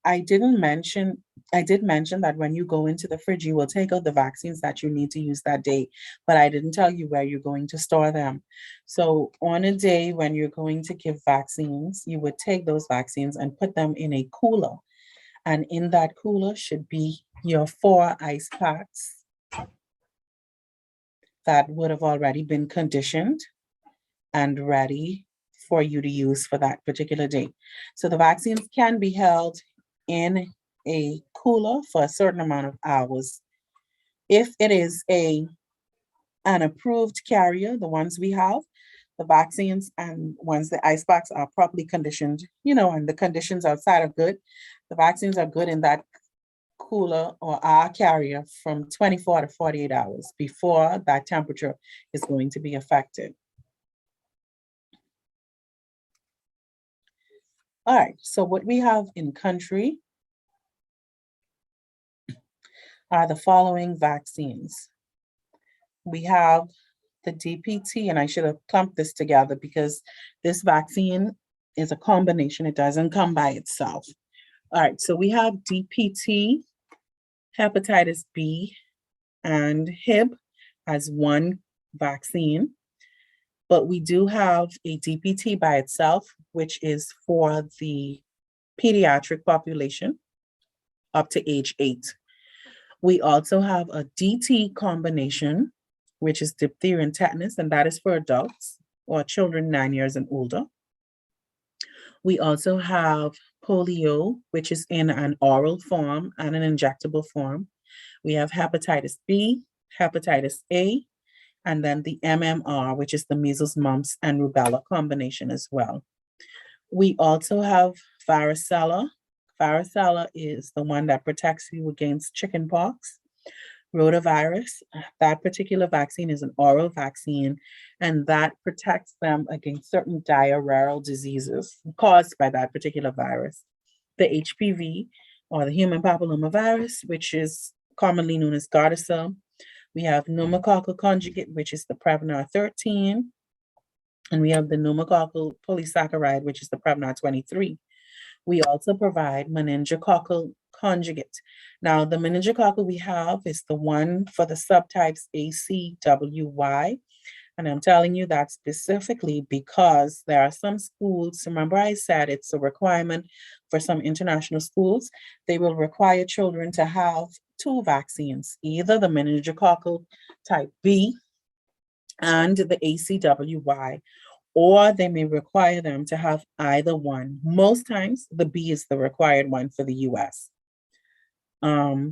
I did mention that when you go into the fridge, you will take out the vaccines that you need to use that day, but I didn't tell you where you're going to store them. So on a day when you're going to give vaccines, you would take those vaccines and put them in a cooler. And in that cooler should be your 4 ice packs that would have already been conditioned and ready for you to use for that particular day. So the vaccines can be held in a cooler for a certain amount of hours. If it is an approved carrier, the ones we have, the vaccines, and once the ice packs are properly conditioned, and the conditions outside are good, the vaccines are good in that cooler or our carrier from 24 to 48 hours before that temperature is going to be affected. All right, so what we have in country are the following vaccines. We have the DPT, and I should have clumped this together because this vaccine is a combination. It doesn't come by itself. All right, so we have DPT, hepatitis B, and Hib as one vaccine. But we do have a DPT by itself, which is for the pediatric population up to age 8. We also have a DT combination, which is diphtheria and tetanus, and that is for adults or children 9 years and older. We also have polio, which is in an oral form and an injectable form. We have hepatitis B, hepatitis A, and then the MMR, which is the measles, mumps, and rubella combination as well. We also have varicella. Varicella is the one that protects you against chickenpox. Rotavirus, that particular vaccine is an oral vaccine, and that protects them against certain diarrheal diseases caused by that particular virus. The HPV, or the human papillomavirus, which is commonly known as Gardasil. We have pneumococcal conjugate, which is the Prevnar 13, and we have the pneumococcal polysaccharide, which is the Prevnar 23. We also provide meningococcal conjugate. Now, the meningococcal we have is the one for the subtypes ACWY. And I'm telling you that specifically because there are some schools, remember I said it's a requirement for some international schools, they will require children to have two vaccines, either the meningococcal type B and the ACWY, or they may require them to have either one. Most times, the B is the required one for the US.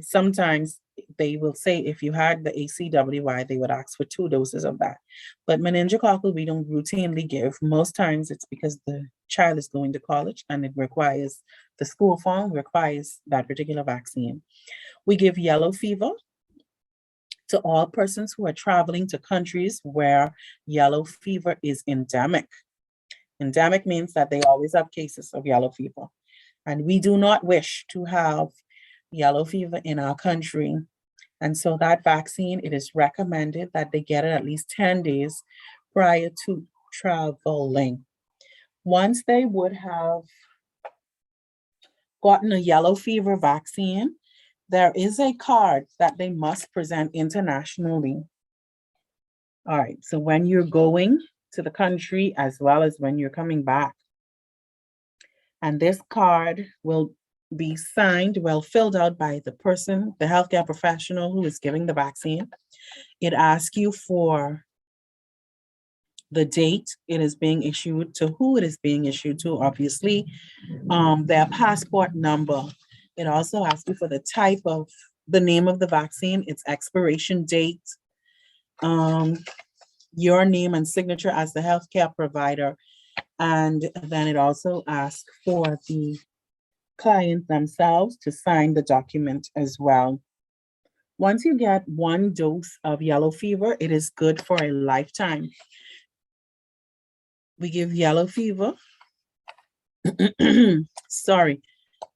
Sometimes they will say if you had the ACWY, they would ask for 2 doses of that. But meningococcal, we don't routinely give. Most times it's because the child is going to college and it requires, the school form requires that particular vaccine. We give yellow fever to all persons who are traveling to countries where yellow fever is endemic. Endemic means that they always have cases of yellow fever. And we do not wish to have yellow fever in our country. And so that vaccine, it is recommended that they get it at least 10 days prior to traveling. Once they would have gotten a yellow fever vaccine, there is a card that they must present internationally. All right, so when you're going to the country as well as when you're coming back, and this card will be signed, well, filled out by the person, the healthcare professional who is giving the vaccine. It asks you for the date it is being issued to, who it is being issued to, obviously, their passport number. It also asks you for the type of, the name of the vaccine, its expiration date, your name and signature as the healthcare provider. And then it also asks for the client themselves to sign the document as well. Once you get 1 dose of yellow fever, it is good for a lifetime. We give yellow fever, sorry,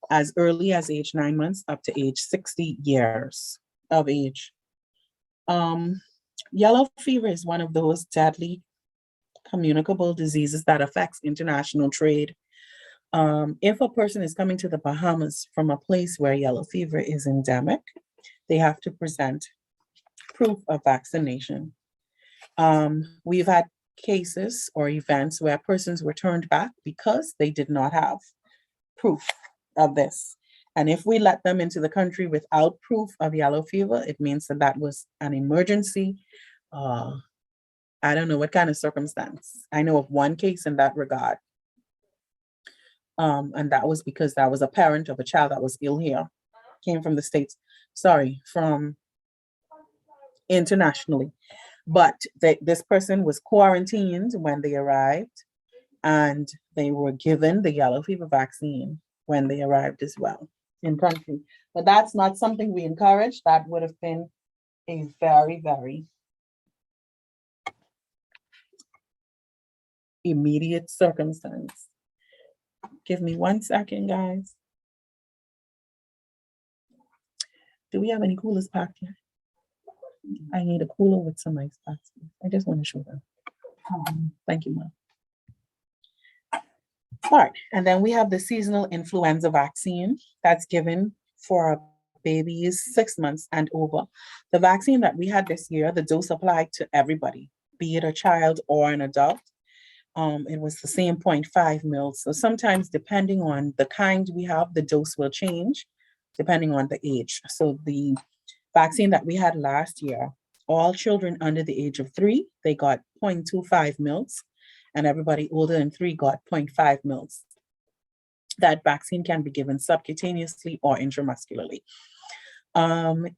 as early as age 9 months up to age 60 years of age. Yellow fever is one of those deadly communicable diseases that affects international trade. If a person is coming to the Bahamas from a place where yellow fever is endemic, they have to present proof of vaccination. We've had cases or events where persons were turned back because they did not have proof of this. And if we let them into the country without proof of yellow fever, it means that that was an emergency. I don't know what kind of circumstance. I know of one case in that regard. And that was because that was a parent of a child that was ill here, came from the States, from internationally. But this person was quarantined when they arrived, and they were given the yellow fever vaccine when they arrived as well in country. But that's not something we encourage. That would have been a very, very immediate circumstance. Give me 1 second, guys. Do we have any coolers packed yet? I need a cooler with some ice packs. I just want to show them. Thank you, Mom. All right, and then we have the seasonal influenza vaccine that's given for babies 6 months and over. The vaccine that we had this year, the dose applied to everybody, be it a child or an adult. It was the same 0.5 mils. So sometimes, depending on the kind we have, the dose will change depending on the age. So the vaccine that we had last year, all children under the age of 3, they got 0.25 mils, and everybody older than 3 got 0.5 mils. That vaccine can be given subcutaneously or intramuscularly.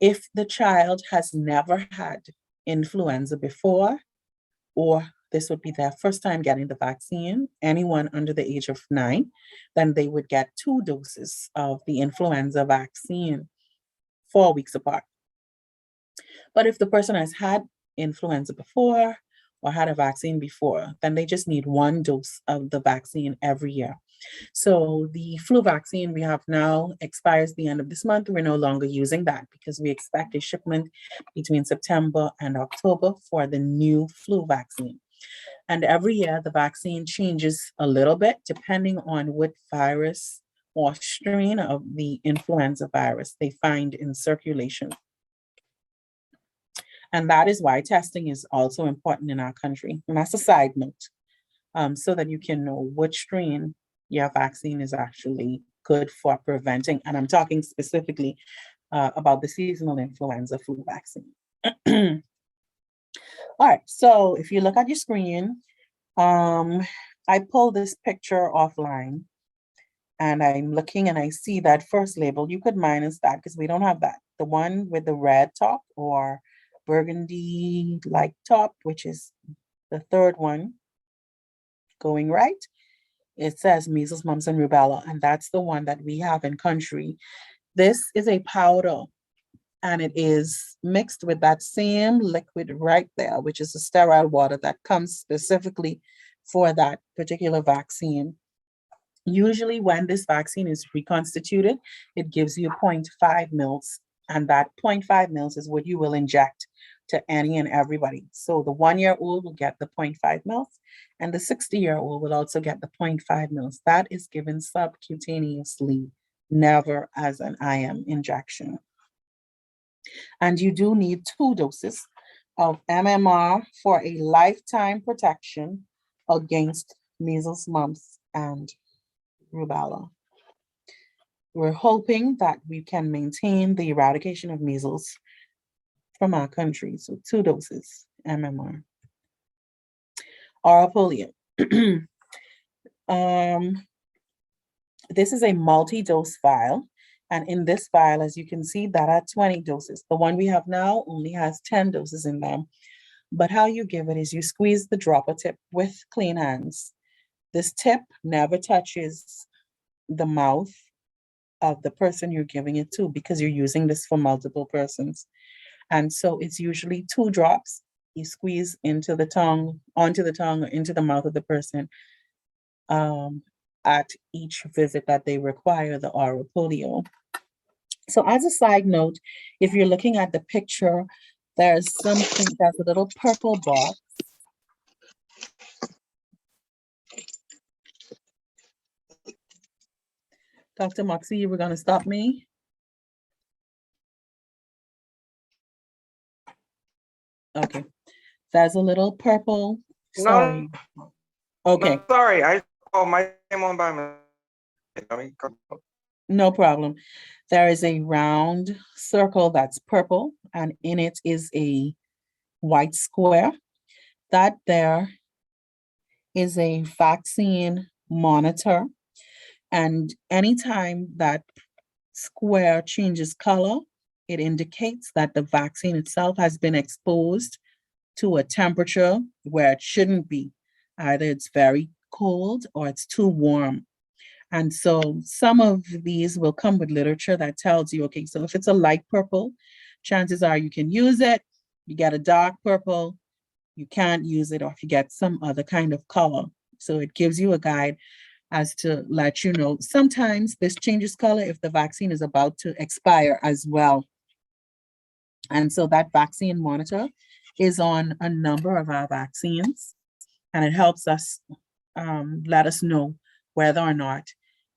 If the child has never had influenza before, or this would be their first time getting the vaccine, anyone under the age of 9, then they would get 2 doses of the influenza vaccine 4 weeks apart. But if the person has had influenza before or had a vaccine before, then they just need 1 dose of the vaccine every year. So the flu vaccine we have now expires the end of this month. We're no longer using that because we expect a shipment between September and October for the new flu vaccine. And every year the vaccine changes a little bit depending on what virus or strain of the influenza virus they find in circulation. And that is why testing is also important in our country. And that's a side note, so that you can know which strain your vaccine is actually good for preventing. And I'm talking specifically about the seasonal influenza flu vaccine. All right, so if you look at your screen, I pulled this picture offline and I'm looking and I see that first label. You could minus that because we don't have that. The one with the red top or burgundy like top, which is the third one going right. It says measles, mumps, and rubella, and that's the one that we have in country. This is a powder, and it is mixed with that same liquid right there, which is the sterile water that comes specifically for that particular vaccine. Usually when this vaccine is reconstituted, it gives you 0.5 mils, and that 0.5 mils is what you will inject to any and everybody. So the 1-year-old will get the 0.5 mils, and the 60-year-old will also get the 0.5 mils. That is given subcutaneously, never as an IM injection. And you do need 2 doses of MMR for a lifetime protection against measles, mumps, and rubella. We're hoping that we can maintain the eradication of measles from our country. So 2 doses, MMR. Oral polio. This is a multi-dose vial. And in this vial, as you can see, that are 20 doses. The one we have now only has 10 doses in them. But how you give it is you squeeze the dropper tip with clean hands. This tip never touches the mouth of the person you're giving it to because you're using this for multiple persons. And so it's usually 2 drops. You squeeze into the tongue, onto the tongue, or into the mouth of the person at each visit that they require the oral polio. So as a side note, if you're looking at the picture, there's a little purple box. Dr. Moxie, you were going to stop me? Okay. There's a little purple. Sorry.
No,
Okay.
no, sorry. I my name on by mistake.
No problem. There is a round circle that's purple, and in it is a white square. That there is a vaccine monitor. And anytime that square changes color, it indicates that the vaccine itself has been exposed to a temperature where it shouldn't be. Either it's very cold or it's too warm. And so some of these will come with literature that tells you, okay, so if it's a light purple, chances are you can use it. You get a dark purple, you can't use it, or if you get some other kind of color. So it gives you a guide as to let you know. Sometimes this changes color if the vaccine is about to expire as well. And so that vaccine monitor is on a number of our vaccines, and it helps us let us know whether or not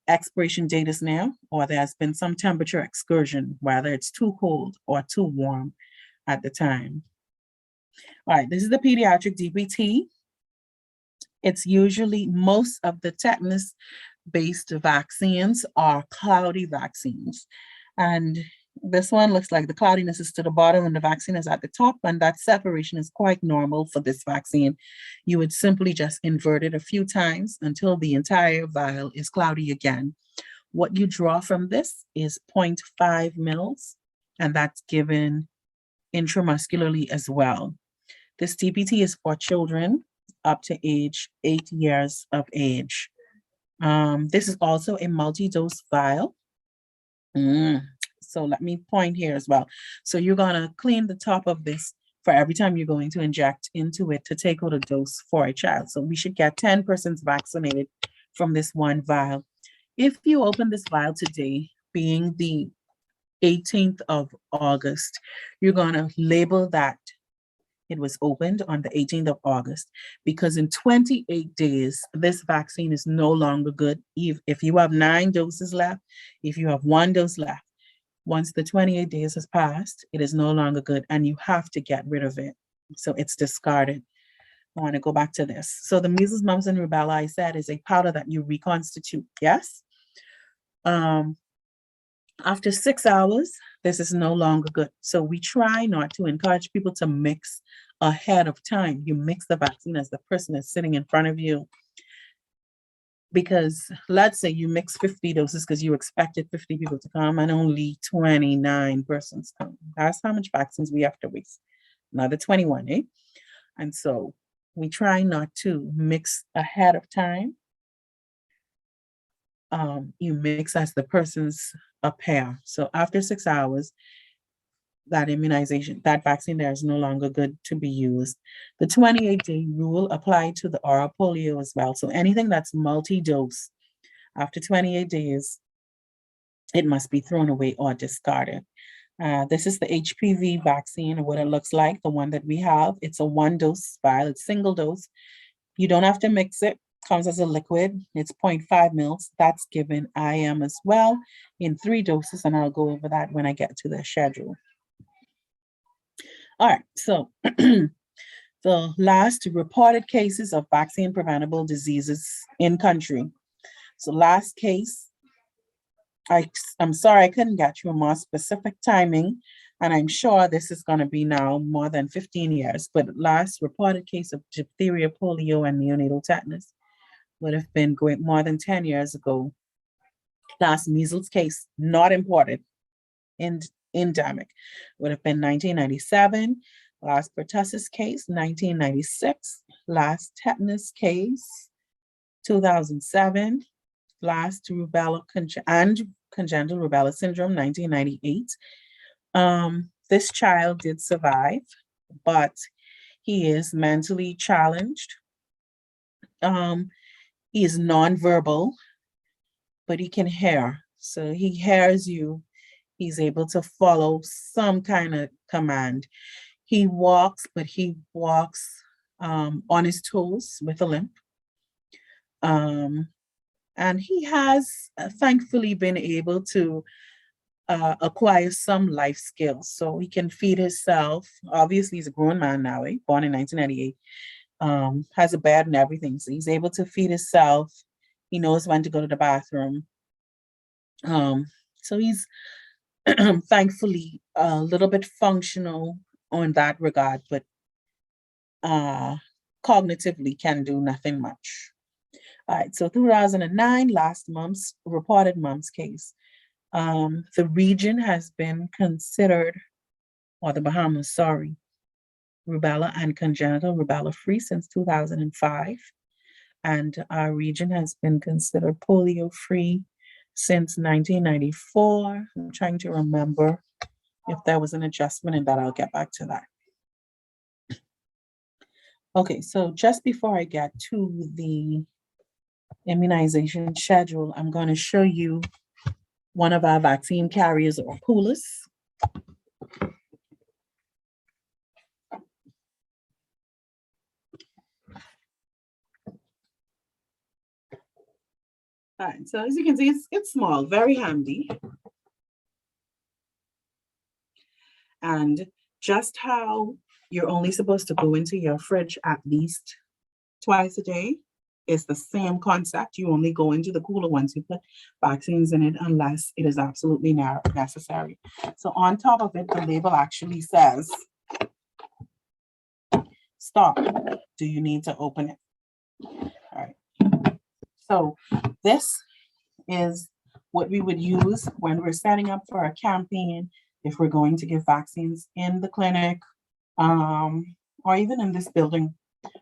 expiration date is near, or there's been some temperature excursion, whether it's too cold or too warm at the time. All right, this is the pediatric DPT. It's usually most of the tetanus-based vaccines are cloudy vaccines. And this one looks like the cloudiness is to the bottom and the vaccine is at the top, and that separation is quite normal for this vaccine. You would simply just invert it a few times until the entire vial is cloudy again. What you draw from this is 0.5 mils and that's given intramuscularly as well. This TPT is for children up to age 8 years of age. This is also a multi-dose vial. So let me point here as well. So you're gonna clean the top of this for every time you're going to inject into it to take out a dose for a child. So we should get 10 persons vaccinated from this one vial. If you open this vial today, being the 18th of August, you're gonna label that it was opened on the 18th of August, because in 28 days, this vaccine is no longer good. If you have 9 doses left, if you have 1 dose left, once the 28 days has passed, it is no longer good and you have to get rid of it. So it's discarded. I want to go back to this. So the measles, mumps, and rubella, I said, is a powder that you reconstitute. Yes. After 6 hours, this is no longer good. So we try not to encourage people to mix ahead of time. You mix the vaccine as the person is sitting in front of you. Because let's say you mix 50 doses because you expected 50 people to come and only 29 persons come. That's how much vaccines we have to waste. Another 21, eh? And so we try not to mix ahead of time. You mix as the persons appear. So after 6 hours, that immunization, that vaccine there is no longer good to be used. The 28-day rule applied to the oral polio as well. So anything that's multi-dose, after 28 days, it must be thrown away or discarded. This is the HPV vaccine, what it looks like, the one that we have. It's a 1-dose vial, it's single dose. You don't have to mix it, comes as a liquid. It's 0.5 mils. That's given IM as well in 3 doses, and I'll go over that when I get to the schedule. All right, so the last reported cases of vaccine preventable diseases in country. So last case, I'm sorry, I couldn't get you a more specific timing, and I'm sure this is going to be now more than 15 years, but last reported case of diphtheria, polio, and neonatal tetanus would have been more than 10 years ago. Last measles case, not imported, endemic, would have been 1997. Last pertussis case, 1996. Last tetanus case, 2007. Last rubella and congenital rubella syndrome, 1998. This child did survive, but he is mentally challenged. He is nonverbal, but he can hear. So he hears you. He's able to follow some kind of command. He walks, but he walks on his toes with a limp. And he has thankfully been able to acquire some life skills. So he can feed himself. Obviously, he's a grown man now, born in 1998, has a bed and everything. So he's able to feed himself. He knows when to go to the bathroom. So he's thankfully a little bit functional on that regard, but cognitively can do nothing much. All right, so 2009, last month's reported mumps case. The region has been considered, or the Bahamas, sorry, rubella and congenital rubella free since 2005. And our region has been considered polio free since 1994. I'm trying to remember if there was an adjustment in that. I'll get back to that. Okay, so just before I get to the immunization schedule, I'm going to show you one of our vaccine carriers or poolers. All right, so as you can see, it's small, very handy. And just how you're only supposed to go into your fridge at least twice a day is the same concept. You only go into the cooler once you put vaccines in it unless it is absolutely necessary. So on top of it, the label actually says, stop. Do you need to open it? All right. So this is what we would use when we're setting up for a campaign if we're going to give vaccines in the clinic, or even in this building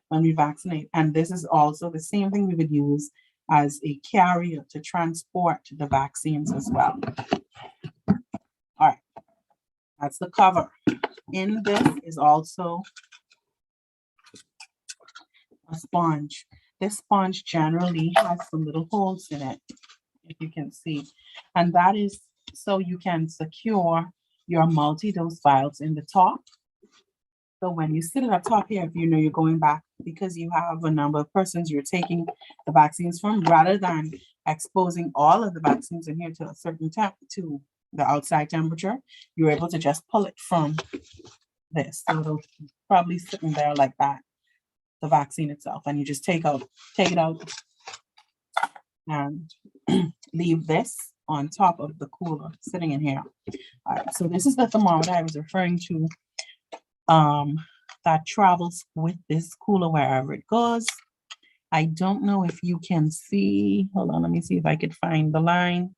when we vaccinate. And this is also the same thing we would use as a carrier to transport the vaccines as well. All right, that's the cover. In this is also a sponge. This sponge generally has some little holes in it, if you can see. And that is so you can secure your multi-dose vials in the top. So when you sit at the top here, if you know you're going back because you have a number of persons you're taking the vaccines from, rather than exposing all of the vaccines in here to a certain temp to the outside temperature, you're able to just pull it from this. So it'll probably sitting there like that, the vaccine itself, and you just take it out and leave this on top of the cooler sitting in here. All right, so this is the thermometer I was referring to, that travels with this cooler wherever it goes. I don't know if you can see, hold on, let me see if I could find the line.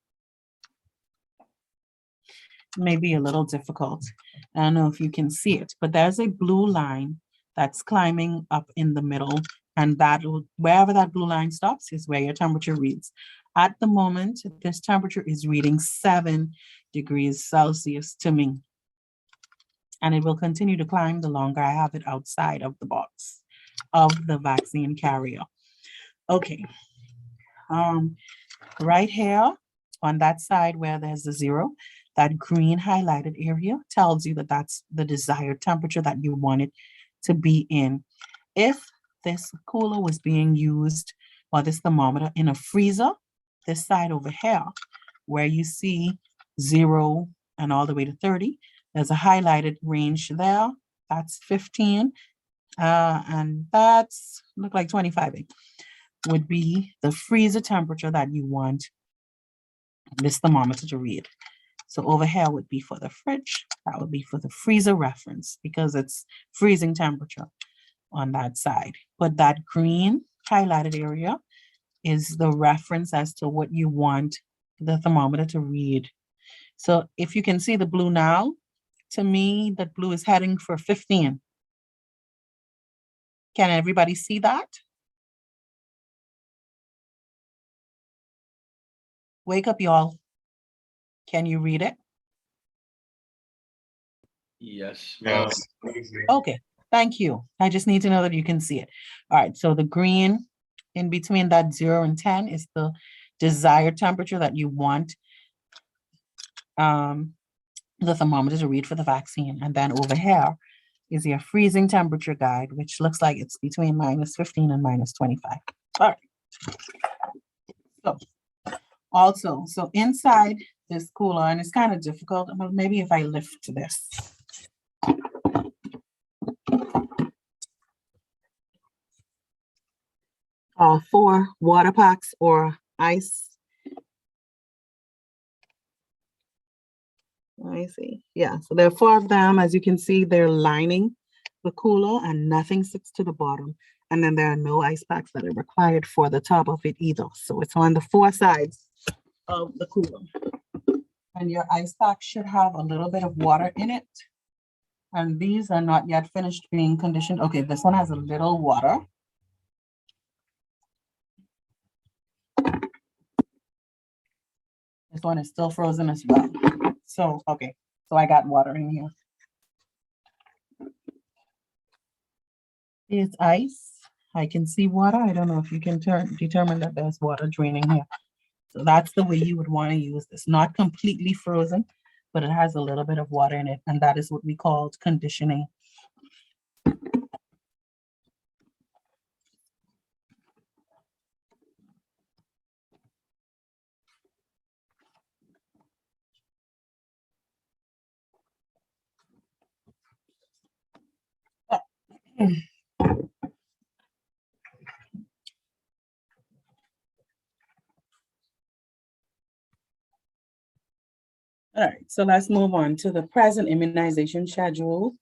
Maybe a little difficult. I don't know if you can see it, but there's a blue line that's climbing up in the middle, and that will, wherever that blue line stops is where your temperature reads. At the moment, this temperature is reading 7 degrees Celsius to me. And it will continue to climb the longer I have it outside of the box of the vaccine carrier. Okay. Right here on that side where there's the 0, that green highlighted area tells you that that's the desired temperature that you want it to be in. If this cooler was being used, or this thermometer, in a freezer, this side over here, where you see 0 and all the way to 30, there's a highlighted range there. That's 15. And that's look like 25 would be the freezer temperature that you want this thermometer to read. So over here would be for the fridge. That would be for the freezer reference because it's freezing temperature on that side. But that green highlighted area is the reference as to what you want the thermometer to read. So if you can see the blue now, to me, that blue is heading for 15. Can everybody see that? Wake up, y'all. Can you read it?
Yes.
Okay, thank you. I just need to know that you can see it. All right, so the green in between that 0 and 10 is the desired temperature that you want the thermometer to read for the vaccine. And then over here is your freezing temperature guide, which looks like it's between -15 and -25. All right. So also, so inside this cooler, and it's kind of difficult, but maybe if I lift this. For water packs or ice. I see. Yeah, so there are 4 of them. As you can see, they're lining the cooler and nothing sticks to the bottom. And then there are no ice packs that are required for the top of it either. So it's on the 4 sides of the cooler. And your ice pack should have a little bit of water in it. And these are not yet finished being conditioned. Okay, this one has a little water. This one is still frozen as well. So, okay, so I got water in here. Here's ice. I can see water. I don't know if you can determine that there's water draining here. So that's the way you would want to use this. Not completely frozen, but it has a little bit of water in it. And that is what we call conditioning. All right, so let's move on to the present immunization schedule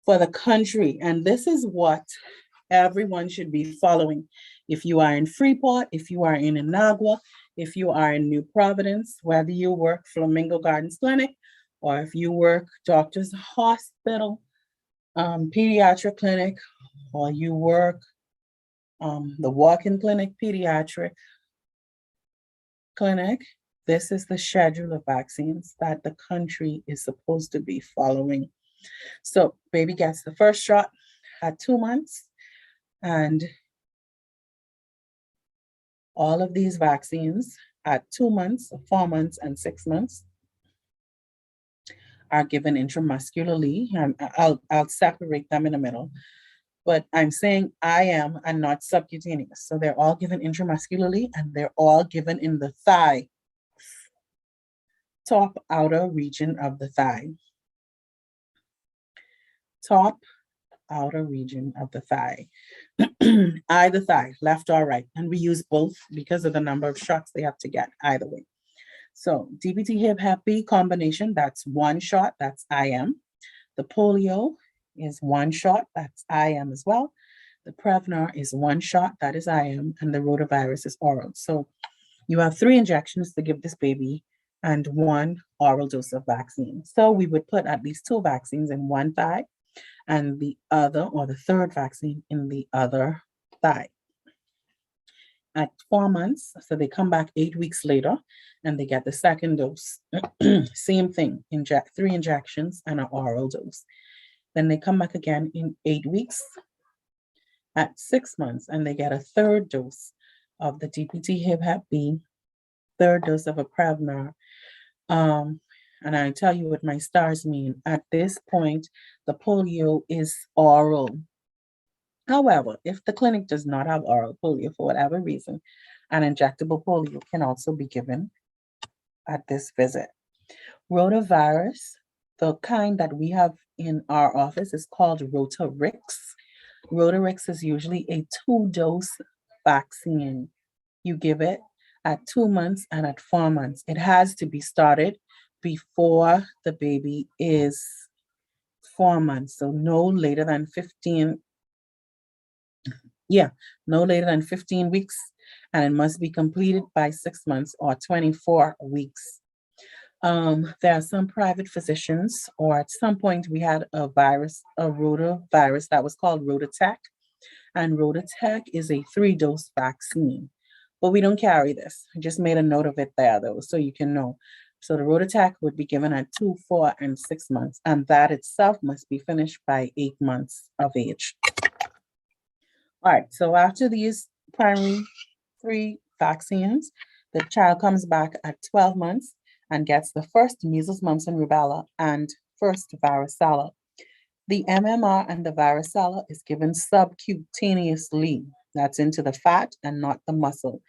for the country. And this is what everyone should be following. If you are in Freeport, if you are in Inagua, if you are in New Providence, whether you work Flamingo Gardens Clinic or if you work doctor's hospital, pediatric clinic, or you work the walk-in clinic pediatric clinic, this is the schedule of vaccines that the country is supposed to be following. So baby gets the first shot at 2 months, and all of these vaccines at 2 months, 4 months, and 6 months are given intramuscularly. And I'll separate them in the middle, but I'm saying IM and not subcutaneous. So they're all given intramuscularly, and they're all given in the thigh, top outer region of the thigh. Top outer region of the thigh. Either thigh, left or right. And we use both because of the number of shots they have to get either way. So DPT Hep B combination, that's 1 shot, that's IM. The polio is 1 shot, that's IM as well. The Prevnar is 1 shot, that is IM, and the rotavirus is oral. So you have 3 injections to give this baby and 1 oral dose of vaccine. So we would put at least 2 vaccines in one thigh and the other, or the third vaccine, in the other thigh. At 4 months, so they come back 8 weeks later and they get the second dose. Same thing, 3 injections and an oral dose. Then they come back again in 8 weeks at 6 months and they get a third dose of the DPT Hep B, third dose of a Prevnar. And I tell you what my stars mean. At this point, the polio is oral. However, if the clinic does not have oral polio for whatever reason, an injectable polio can also be given at this visit. Rotavirus, the kind that we have in our office, is called Rotarix. Rotarix is usually a 2-dose vaccine. You give it at 2 months and at 4 months. It has to be started before the baby is 4 months. So no later than 15 weeks, and it must be completed by 6 months or 24 weeks. There are some private physicians, or at some point we had a rotavirus that was called Rotatech, and Rotatech is a 3-dose vaccine, but we don't carry this. I just made a note of it there though, so you can know. So the Rotatech would be given at 2, 4, and 6 months, and that itself must be finished by 8 months of age. All right, so after these primary 3 vaccines, the child comes back at 12 months and gets the first measles, mumps, and rubella and first varicella. The MMR and the varicella is given subcutaneously. That's into the fat and not the muscle.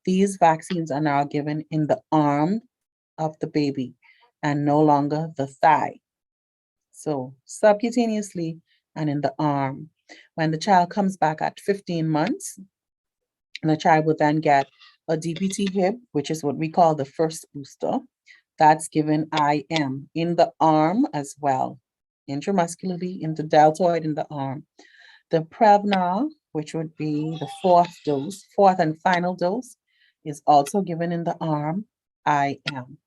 These vaccines are now given in the arm of the baby and no longer the thigh. So subcutaneously and in the arm. When the child comes back at 15 months, the child will then get a DPT Hib, which is what we call the first booster. That's given IM in the arm as well, intramuscularly in the deltoid in the arm. The Prevnar, which would be the 4th and final dose, is also given in the arm, IM.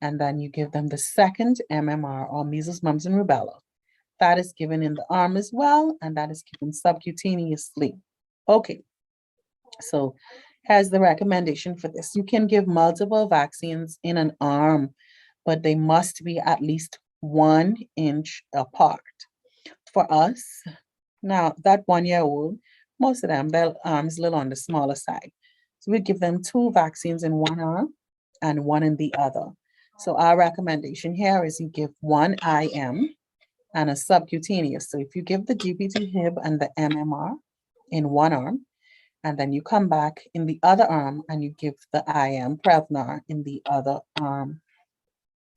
And then you give them the second MMR, or measles, mumps, and rubella. That is given in the arm as well, and that is given subcutaneously. Okay, so here's the recommendation for this. You can give multiple vaccines in an arm, but they must be at least 1 inch apart. For us, now that 1-year-old, most of them, their arm is a little on the smaller side. So we give them 2 vaccines in one arm and 1 in the other. So our recommendation here is you give 1 IM and a subcutaneous. So if you give the DPT Hib and the MMR in one arm, and then you come back in the other arm and you give the IM Prevnar in the other arm.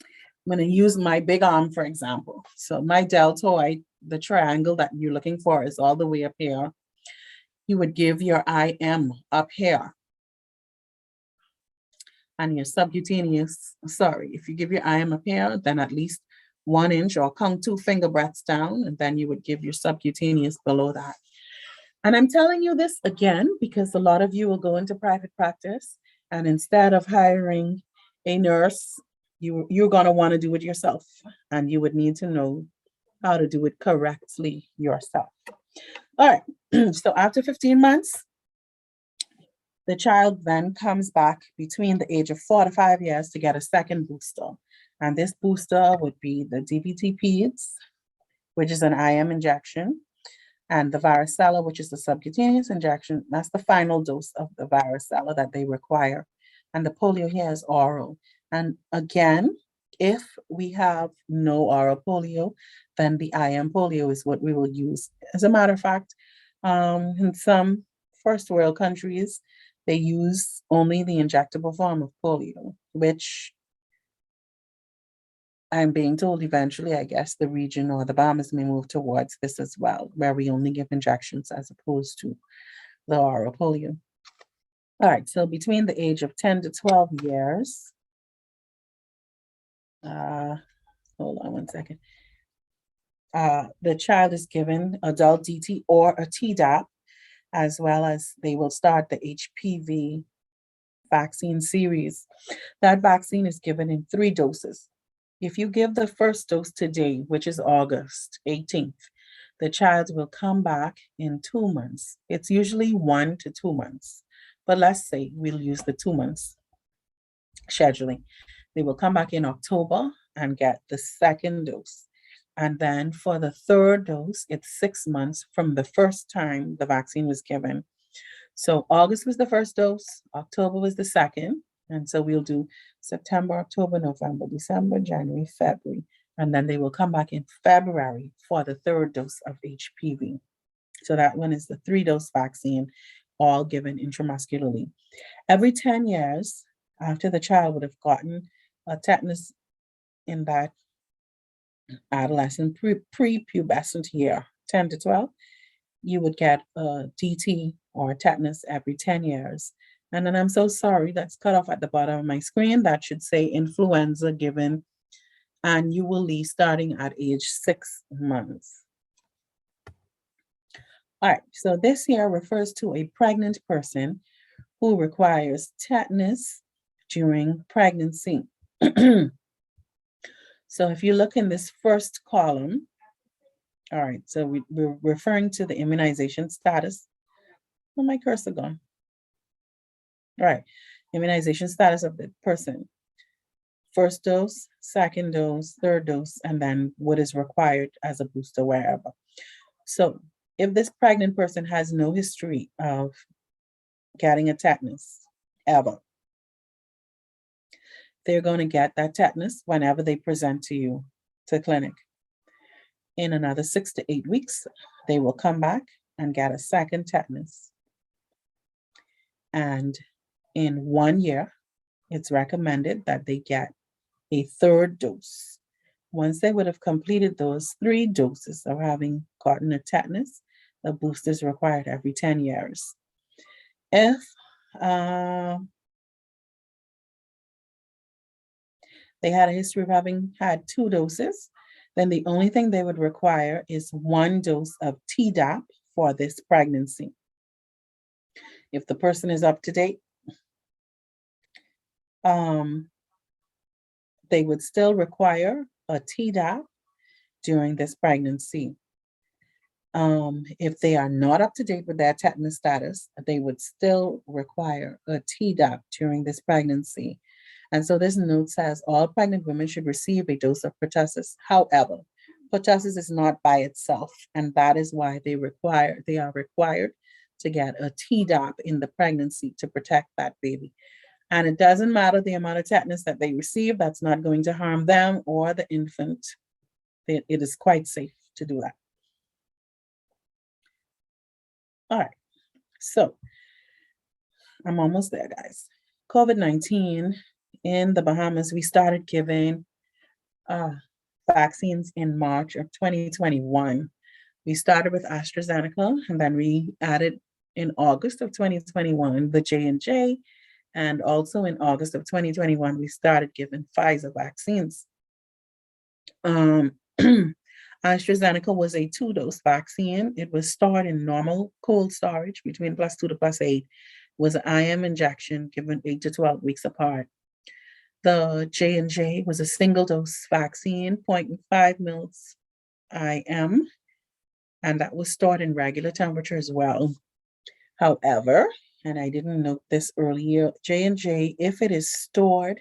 I'm going to use my big arm, for example. So my deltoid, the triangle that you're looking for, is all the way up here. You would give your IM up here. And your subcutaneous, if you give your IM up here, then at least 1 inch, or count 2 finger breadths down, and then you would give your subcutaneous below that. And I'm telling you this again because a lot of you will go into private practice, and instead of hiring a nurse you're gonna want to do it yourself, and you would need to know how to do it correctly yourself. All right. So after 15 months, the child then comes back between the age of 4 to 5 years to get a second booster. And this booster would be the DPT peds, which is an IM injection, and the varicella, which is the subcutaneous injection. That's the final dose of the varicella that they require. And the polio here is oral. And again, if we have no oral polio, then the IM polio is what we will use. As a matter of fact, in some first world countries, they use only the injectable form of polio, which I'm being told eventually, I guess, the region or the Bahamas may move towards this as well, where we only give injections as opposed to the oral polio. All right, so between the age of 10 to 12 years, hold on one second. The child is given adult DT or a Tdap, as well as they will start the HPV vaccine series. That vaccine is given in 3 doses. If you give the first dose today, which is August 18th, the child will come back in 2 months. It's usually 1 to 2 months, but let's say we'll use the 2 months scheduling. They will come back in October and get the second dose. And then for the third dose, it's 6 months from the first time the vaccine was given. So August was the first dose, October was the second. And so we'll do September, October, November, December, January, February. And then they will come back in February for the third dose of HPV. So that one is the 3-dose vaccine, all given intramuscularly. Every 10 years, after the child would have gotten a tetanus in that adolescent, pre-pubescent year, 10 to 12, you would get a DT or tetanus every 10 years. And then I'm so sorry, that's cut off at the bottom of my screen. That should say influenza given annually starting at age 6 months. All right, so this here refers to a pregnant person who requires tetanus during pregnancy. So if you look in this first column, all right, so we're referring to the immunization status. Oh, my cursor gone. All right, immunization status of the person. First dose, second dose, third dose, and then what is required as a booster wherever. So if this pregnant person has no history of getting a tetanus ever, they're going to get that tetanus whenever they present to you to clinic. In another 6 to 8 weeks, they will come back and get a second tetanus. And in 1 year, it's recommended that they get a third dose. Once they would have completed those 3 doses of having gotten a tetanus, the booster is required every 10 years. If they had a history of having had 2 doses, then the only thing they would require is 1 dose of Tdap for this pregnancy. If the person is up to date, they would still require a Tdap during this pregnancy. If they are not up to date with their tetanus status, they would still require a Tdap during this pregnancy. And so this note says all pregnant women should receive a dose of pertussis. However, pertussis is not by itself, and that is why they are required to get a Tdap in the pregnancy to protect that baby. And it doesn't matter the amount of tetanus that they receive, that's not going to harm them or the infant. It is quite safe to do that. All right, so I'm almost there, guys. COVID-19 in the Bahamas, we started giving vaccines in March of 2021. We started with AstraZeneca, and then we added in August of 2021 the J&J, and also in August of 2021 we started giving Pfizer vaccines. AstraZeneca was a 2-dose vaccine. It was stored in normal cold storage between +2 to +8. It was an IM injection given 8 to 12 weeks apart. The J&J was a single dose vaccine, 0.5 mils IM, and that was stored in regular temperature as well. However, and I didn't note this earlier, J&J, if it is stored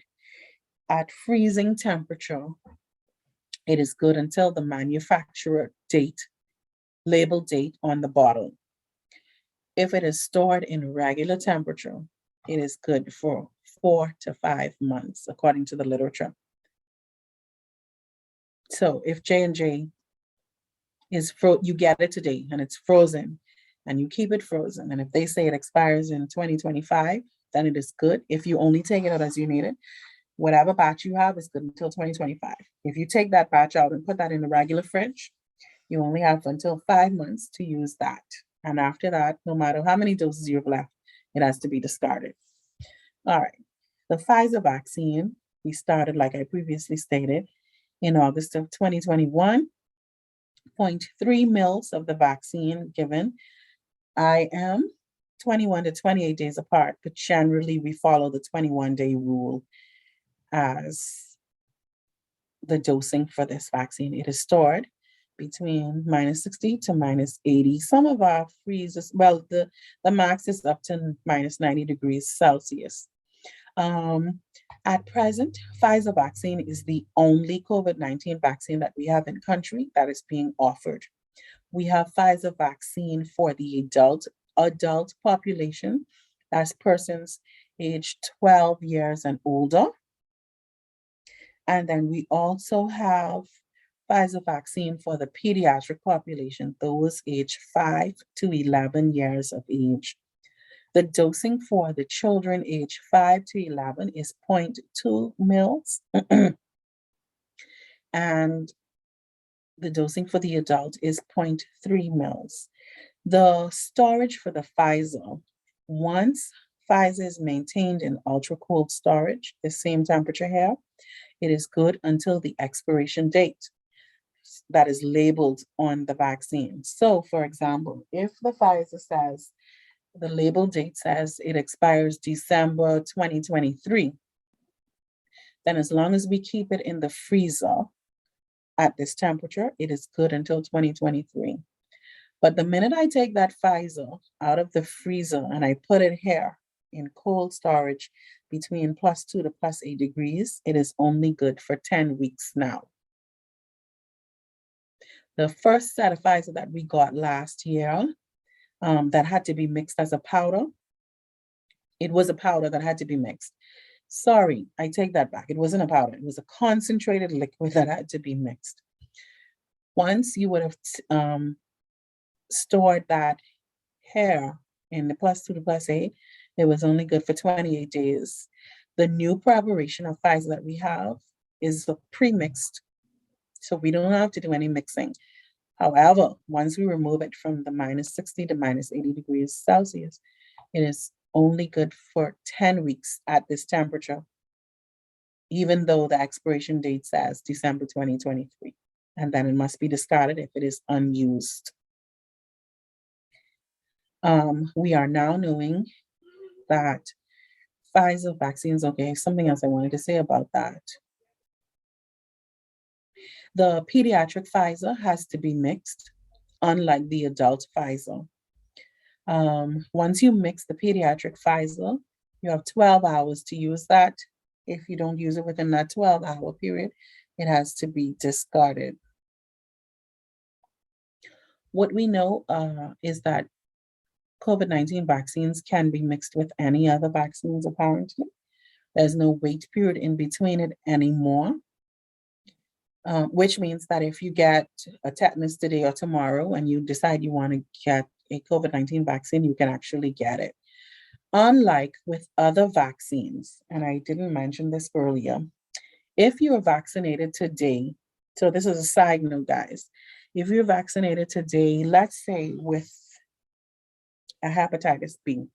at freezing temperature, it is good until the manufacturer date, label date on the bottle. If it is stored in regular temperature, it is good for 4 to 5 months, according to the literature. So if J&J is you get it today and it's frozen, and you keep it frozen, and if they say it expires in 2025, then it is good. If you only take it out as you need it, whatever batch you have is good until 2025. If you take that batch out and put that in the regular fridge, you only have until 5 months to use that. And after that, no matter how many doses you've left, it has to be discarded. All right. The Pfizer vaccine, we started, like I previously stated, in August of 2021. 0.3 mils of the vaccine given. I am 21 to 28 days apart, but generally we follow the 21-day rule as the dosing for this vaccine. It is stored between -60 to -80. Some of our freezers, well, the max is up to -90 degrees Celsius. At present, Pfizer vaccine is the only COVID-19 vaccine that we have in country that is being offered. We have Pfizer vaccine for the adult population, that's persons aged 12 years and older. And then we also have Pfizer vaccine for the pediatric population, those aged 5 to 11 years of age. The dosing for the children aged 5 to 11 is 0.2 mils. And the dosing for the adult is 0.3 mils. The storage for the Pfizer, once Pfizer is maintained in ultra cold storage, the same temperature here, it is good until the expiration date that is labeled on the vaccine. So, for example, if the Pfizer says, the label date says it expires December 2023, then as long as we keep it in the freezer at this temperature, it is good until 2023. But the minute I take that Pfizer out of the freezer and I put it here in cold storage between +2 to +8 degrees, it is only good for 10 weeks now. The first set of Pfizer that we got last year, that had to be mixed as a powder, it was a powder that had to be mixed. Sorry, I take that back. It wasn't a powder. It was a concentrated liquid that had to be mixed. Once you would have stored that hair in the +2 to +8, it was only good for 28 days. The new preparation of Pfizer that we have is the pre-mixed, so we don't have to do any mixing. However, once we remove it from the -60 to -80 degrees Celsius, it is only good for 10 weeks at this temperature, even though the expiration date says December 2023, and then it must be discarded if it is unused. We are now knowing that Pfizer vaccines, okay, something else I wanted to say about that. The pediatric Pfizer has to be mixed, unlike the adult Pfizer. Once you mix the pediatric Pfizer, you have 12 hours to use that. If you don't use it within that 12-hour period, it has to be discarded. What we know is that COVID-19 vaccines can be mixed with any other vaccines, apparently. There's no wait period in between it anymore, which means that if you get a tetanus today or tomorrow and you decide you want to get a COVID-19 vaccine, you can actually get it. Unlike with other vaccines, and I didn't mention this earlier, if you're vaccinated today, so this is a side note, guys, if you're vaccinated today, let's say with a hepatitis B,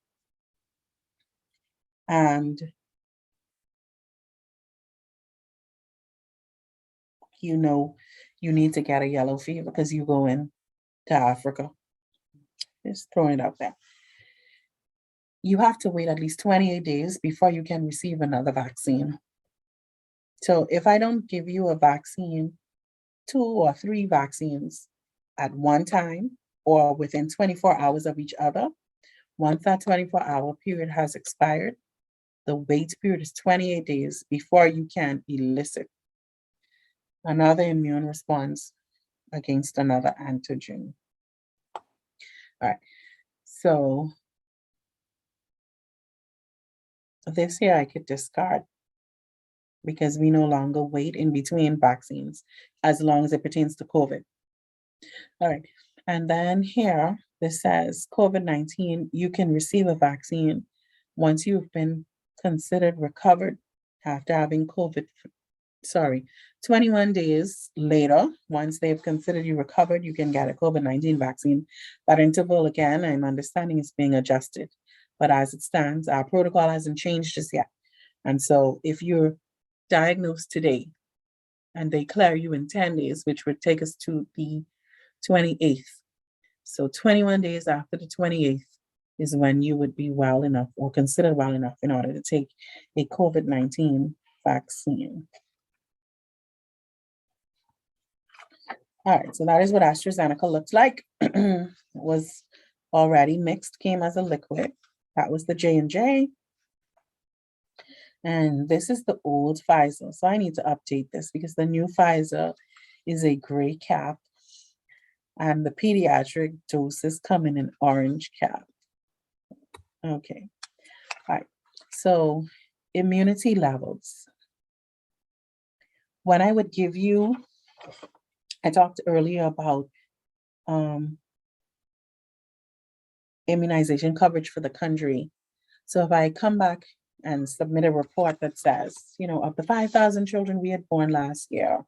and you know you need to get a yellow fever because you go in to Africa, just throwing it out there. You have to wait at least 28 days before you can receive another vaccine. So if I don't give you a vaccine, 2 or 3 vaccines at one time or within 24 hours of each other, once that 24-hour period has expired, the wait period is 28 days before you can elicit another immune response against another antigen. All right, so this here I could discard because we no longer wait in between vaccines as long as it pertains to COVID. All right, and then here, this says COVID-19, you can receive a vaccine once you've been considered recovered after having COVID, 21 days later, once they've considered you recovered, you can get a COVID-19 vaccine. That interval, again, I'm understanding is being adjusted. But as it stands, our protocol hasn't changed just yet. And so if you're diagnosed today and they clear you in 10 days, which would take us to the 28th. So 21 days after the 28th is when you would be well enough or considered well enough in order to take a COVID-19 vaccine. All right, so that is what AstraZeneca looks like. It was already mixed, came as a liquid. That was the J&J. And this is the old Pfizer. So I need to update this because the new Pfizer is a gray cap and the pediatric doses come in an orange cap. Okay, all right. So immunity levels. When I would give you, I talked earlier about immunization coverage for the country. So if I come back and submit a report that says, of the 5,000 children we had born last year,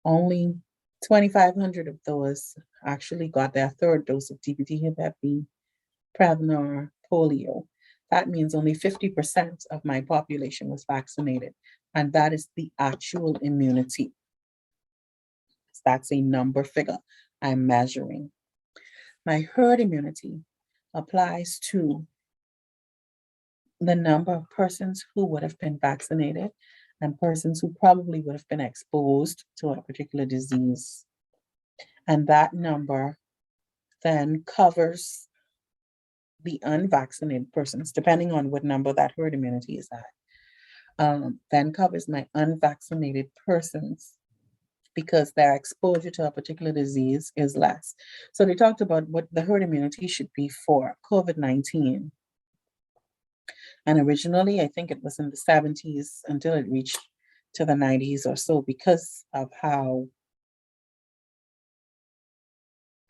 only 2,500 of those actually got their third dose of DPT, Hep B, Prevnar, polio. That means only 50% of my population was vaccinated. And that is the actual immunity. That's a number figure I'm measuring. My herd immunity applies to the number of persons who would have been vaccinated and persons who probably would have been exposed to a particular disease. And that number then covers the unvaccinated persons, depending on what number that herd immunity is at, then covers my unvaccinated persons because their exposure to a particular disease is less. So they talked about what the herd immunity should be for COVID-19. And originally, I think it was in the 70s until it reached to the 90s or so because of how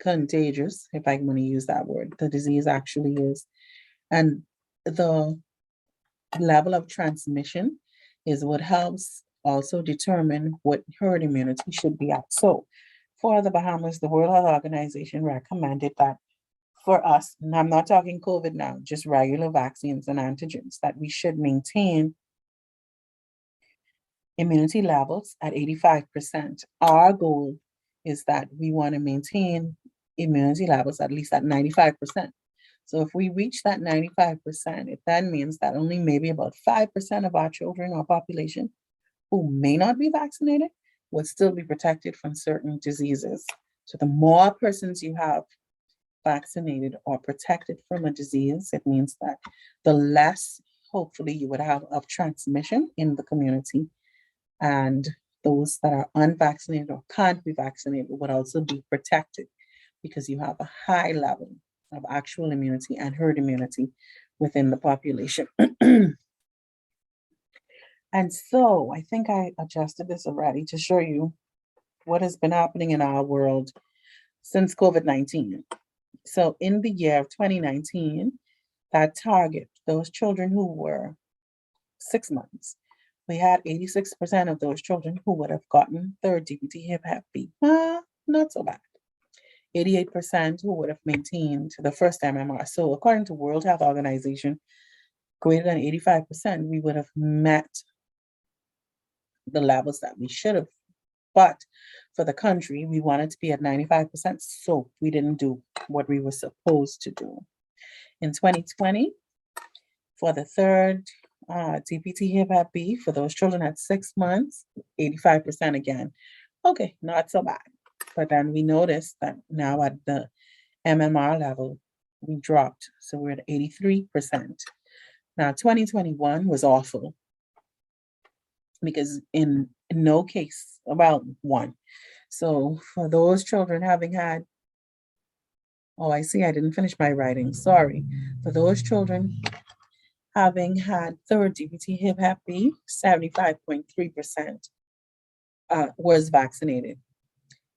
contagious, if I want to use that word, the disease actually is. And the level of transmission is what helps also determine what herd immunity should be at. So for the Bahamas, the World Health Organization recommended that for us, and I'm not talking COVID now, just regular vaccines and antigens, that we should maintain immunity levels at 85%. Our goal is that we want to maintain immunity levels at least at 95%. So if we reach that 95%, it then means that only maybe about 5% of our children or population who may not be vaccinated would still be protected from certain diseases. So the more persons you have vaccinated or protected from a disease, it means that the less, hopefully, you would have of transmission in the community. And those that are unvaccinated or can't be vaccinated would also be protected because you have a high level of actual immunity and herd immunity within the population. And so I think I adjusted this already to show you what has been happening in our world since COVID-19. So in the year of 2019, that target, those children who were 6 months, we had 86% of those children who would have gotten third DPT Hep B. Not so bad. 88% who would have maintained the first MMR. So according to World Health Organization, greater than 85%, we would have met the levels that we should have. But for the country, we wanted to be at 95%, so we didn't do what we were supposed to do. In 2020, for the third DPT hip hep B for those children at 6 months, 85% again. Okay, not so bad. But then we noticed that now at the MMR level, we dropped. So we're at 83%. Now, 2021 was awful because in no case, about one. So for those children having had, oh, I see, I didn't finish my writing, sorry. For those children having had third DPT hip hep B, 75.3% was vaccinated.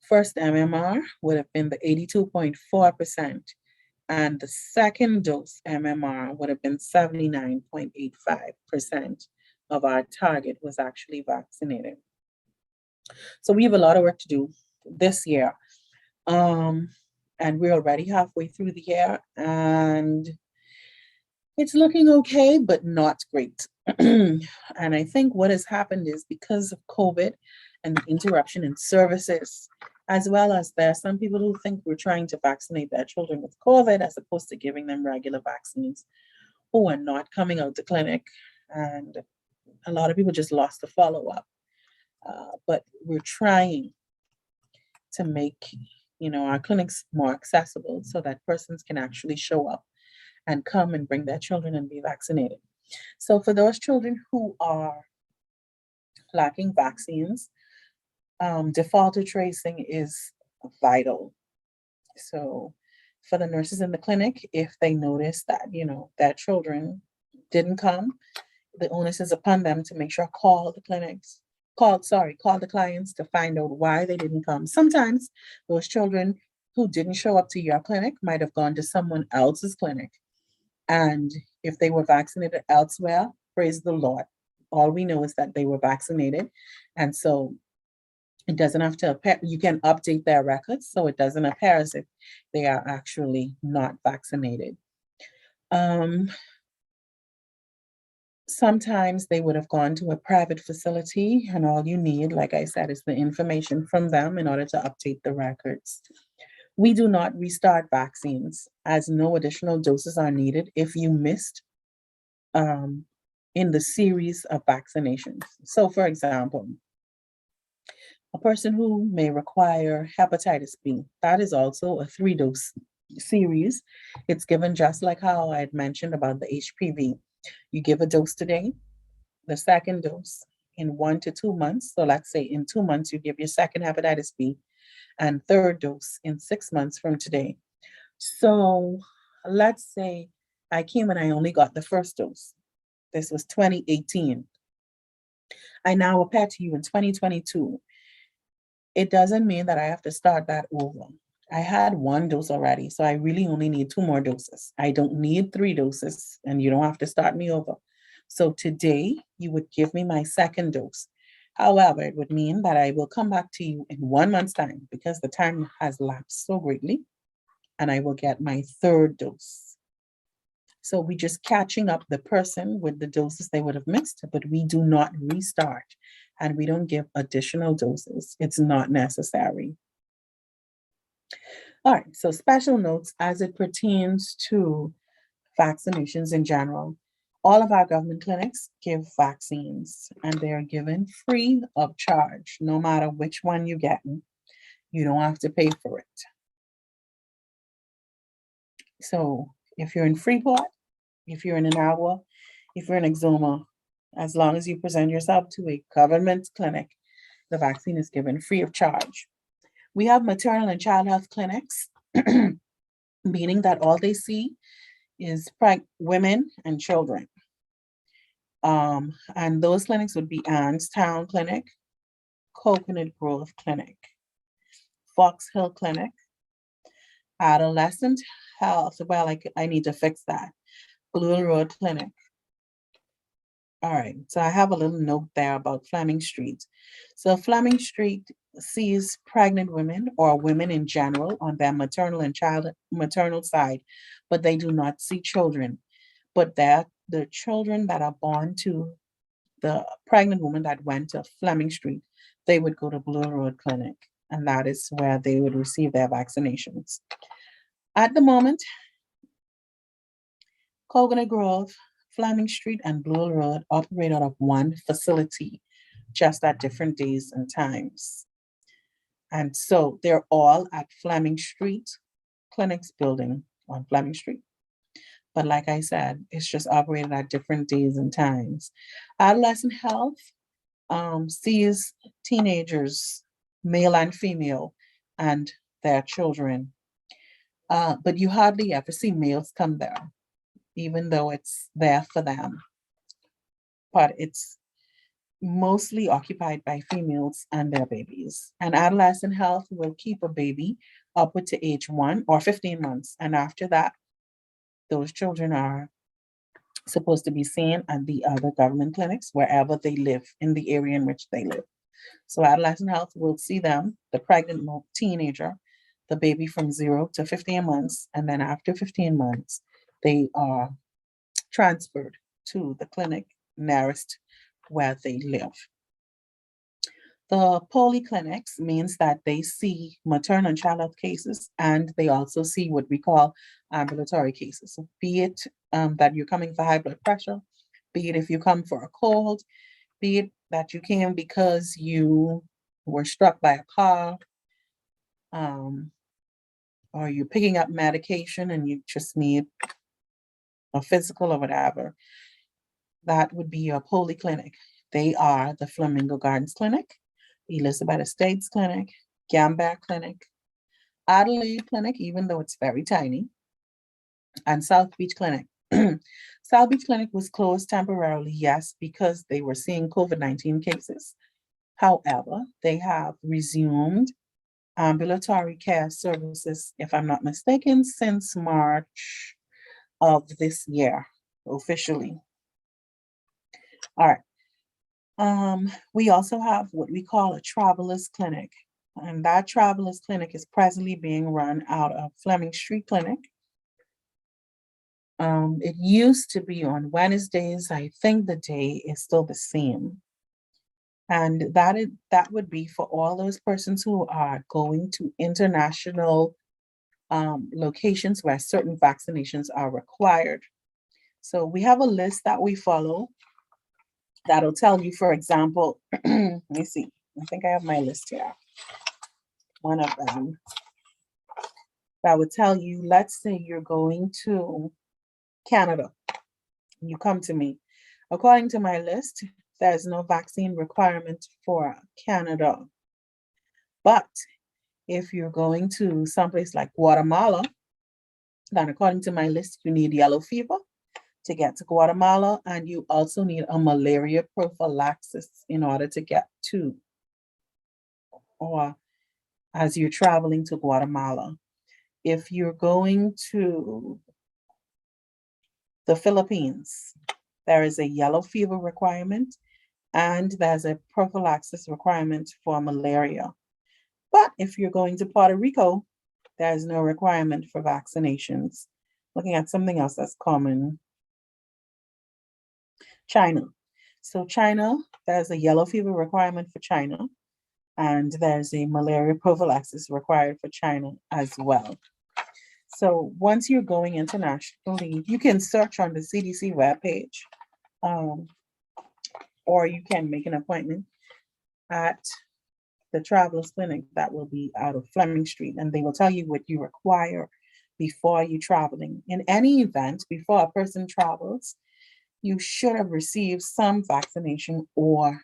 First MMR would have been the 82.4%, and the second dose MMR would have been 79.85% of our target was actually vaccinated. So we have a lot of work to do this year. And we're already halfway through the year, and it's looking okay, but not great. And I think what has happened is because of COVID and the interruption in services, as well as there are some people who think we're trying to vaccinate their children with COVID as opposed to giving them regular vaccines, who are not coming out to clinic. And a lot of people just lost the follow-up. But we're trying to make, our clinics more accessible so that persons can actually show up and come and bring their children and be vaccinated. So for those children who are lacking vaccines, defaulter tracing is vital. So for the nurses in the clinic, if they notice that, their children didn't come, the onus is upon them to make sure call the clients to find out why they didn't come. Sometimes those children who didn't show up to your clinic might have gone to someone else's clinic. And if they were vaccinated elsewhere, praise the Lord. All we know is that they were vaccinated. And so it doesn't have to appear, you can update their records so it doesn't appear as if they are actually not vaccinated. Sometimes they would have gone to a private facility, and all you need, like I said, is the information from them in order to update the records. We do not restart vaccines, as no additional doses are needed if you missed in the series of vaccinations. So, for example, a person who may require hepatitis B, that is also a 3-dose series. It's given just like how I had mentioned about the HPV. You give a dose today, the second dose in 1 to 2 months. So let's say in 2 months, you give your second hepatitis B, and third dose in 6 months from today. So let's say I came and I only got the first dose. This was 2018. I now appear to you in 2022. It doesn't mean that I have to start that over. I had 1 dose already, so I really only need 2 more doses. I don't need 3 doses, and you don't have to start me over. So today, you would give me my second dose. However, it would mean that I will come back to you in 1 month's time because the time has lapsed so greatly, and I will get my third dose. So we're just catching up the person with the doses they would have missed, but we do not restart, and we don't give additional doses. It's not necessary. All right, so special notes as it pertains to vaccinations in general. All of our government clinics give vaccines, and they are given free of charge, no matter which one you get. You don't have to pay for it. So if you're in Freeport, if you're in Inagua, if you're in Exuma, as long as you present yourself to a government clinic, the vaccine is given free of charge. We have maternal and child health clinics, meaning that all they see is women and children. And those clinics would be Town Clinic, Coconut Grove Clinic, Fox Hill Clinic, Adolescent Health. Well, I need to fix that. Blue Road Clinic. All right, so I have a little note there about Fleming Street. So Fleming Street sees pregnant women or women in general on their maternal side, but they do not see children. But the children that are born to the pregnant woman that went to Fleming Street, they would go to Blue Road Clinic, and that is where they would receive their vaccinations. At the moment, Coconut Grove, Fleming Street and Blue Road operate out of one facility, just at different days and times. And so they're all at Fleming Street Clinics building on Fleming Street. But like I said, it's just operated at different days and times. Adolescent health sees teenagers, male and female, and their children. But you hardly ever see males come there, even though it's there for them. But it's mostly occupied by females and their babies. And adolescent health will keep a baby upward to age 1 or 15 months. And after that, those children are supposed to be seen at the other government clinics wherever they live in the area in which they live. So adolescent health will see them, the pregnant teenager, the baby from 0 to 15 months. And then after 15 months, they are transferred to the clinic nearest where they live. The polyclinics means that they see maternal and child health cases, and they also see what we call ambulatory cases. So be it that you're coming for high blood pressure, be it if you come for a cold, be it that you came because you were struck by a car, or you're picking up medication and you just need a physical or whatever. That would be your polyclinic. They are the Flamingo Gardens Clinic, Elizabeth Estates Clinic, Gambert Clinic, Adelaide Clinic, even though it's very tiny, and South Beach Clinic. South Beach Clinic was closed temporarily, yes, because they were seeing COVID-19 cases. However, they have resumed ambulatory care services, if I'm not mistaken, since March of this year, officially. All right. We also have what we call a travelers clinic, and that travelers clinic is presently being run out of Fleming Street Clinic. It used to be on Wednesdays. I think the day is still the same. And that would be for all those persons who are going to international locations where certain vaccinations are required. So we have a list that we follow that'll tell you, for example, let me see, I think I have my list here. One of them that would tell you, let's say you're going to Canada, you come to me. According to my list, there's no vaccine requirement for Canada. But if you're going to someplace like Guatemala, then according to my list, you need yellow fever to get to Guatemala, and you also need a malaria prophylaxis in order to get to, or as you're traveling to Guatemala. If you're going to the Philippines, there is a yellow fever requirement, and there's a prophylaxis requirement for malaria. But if you're going to Puerto Rico, there's no requirement for vaccinations. Looking at something else that's common. China. So China, there's a yellow fever requirement for China, and there's a malaria prophylaxis required for China as well. So once you're going internationally, you can search on the CDC webpage, or you can make an appointment at the Travelers Clinic that will be out of Fleming Street, and they will tell you what you require before you traveling. In any event, before a person travels, you should have received some vaccination or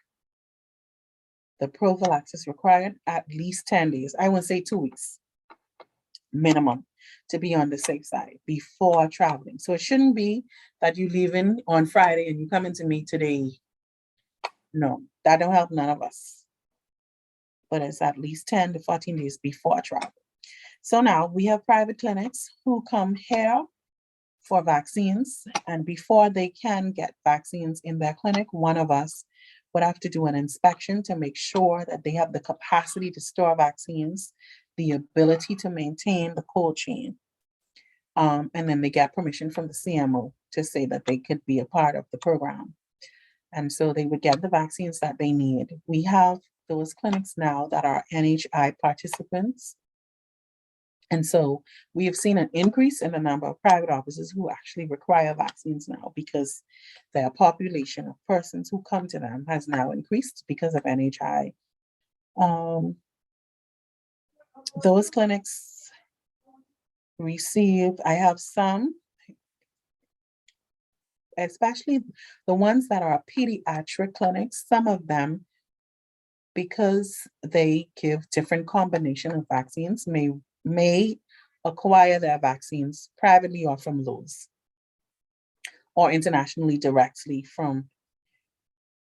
the prophylaxis required at least 10 days. I would say 2 weeks minimum to be on the safe side before traveling. So it shouldn't be that you leaving on Friday and you come into me today. No, that don't help none of us. But it's at least 10 to 14 days before travel. So now we have private clinics who come here for vaccines, and before they can get vaccines in their clinic, one of us would have to do an inspection to make sure that they have the capacity to store vaccines, the ability to maintain the cold chain. And then they get permission from the CMO to say that they could be a part of the program. And so they would get the vaccines that they need. We have those clinics now that are NHI participants. And so we have seen an increase in the number of private offices who actually require vaccines now because their population of persons who come to them has now increased because of NHI. Those clinics I have some, especially the ones that are pediatric clinics, some of them, because they give different combination of vaccines, may acquire their vaccines privately or from Lowe's or internationally directly from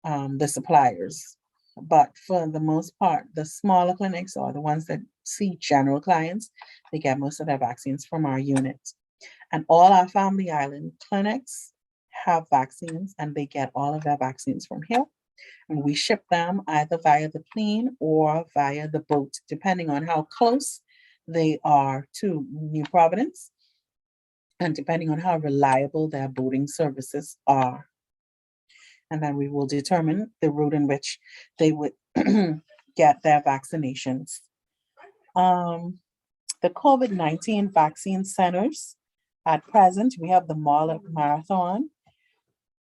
the suppliers. But for the most part, the smaller clinics or the ones that see general clients, they get most of their vaccines from our units. And all our Family Island clinics have vaccines and they get all of their vaccines from here. And we ship them either via the plane or via the boat, depending on how close they are to New Providence and depending on how reliable their boating services are. And then we will determine the route in which they would get their vaccinations. The COVID-19 vaccine centers, at present, we have the Mall at Marathon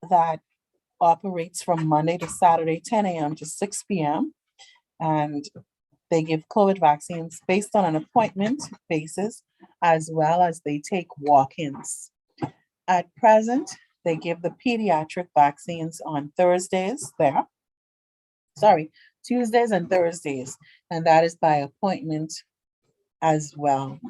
that operates from Monday to Saturday, 10 a.m. to 6 p.m. And they give COVID vaccines based on an appointment basis, as well as they take walk-ins. At present, they give the pediatric vaccines on Tuesdays and Thursdays, and that is by appointment as well.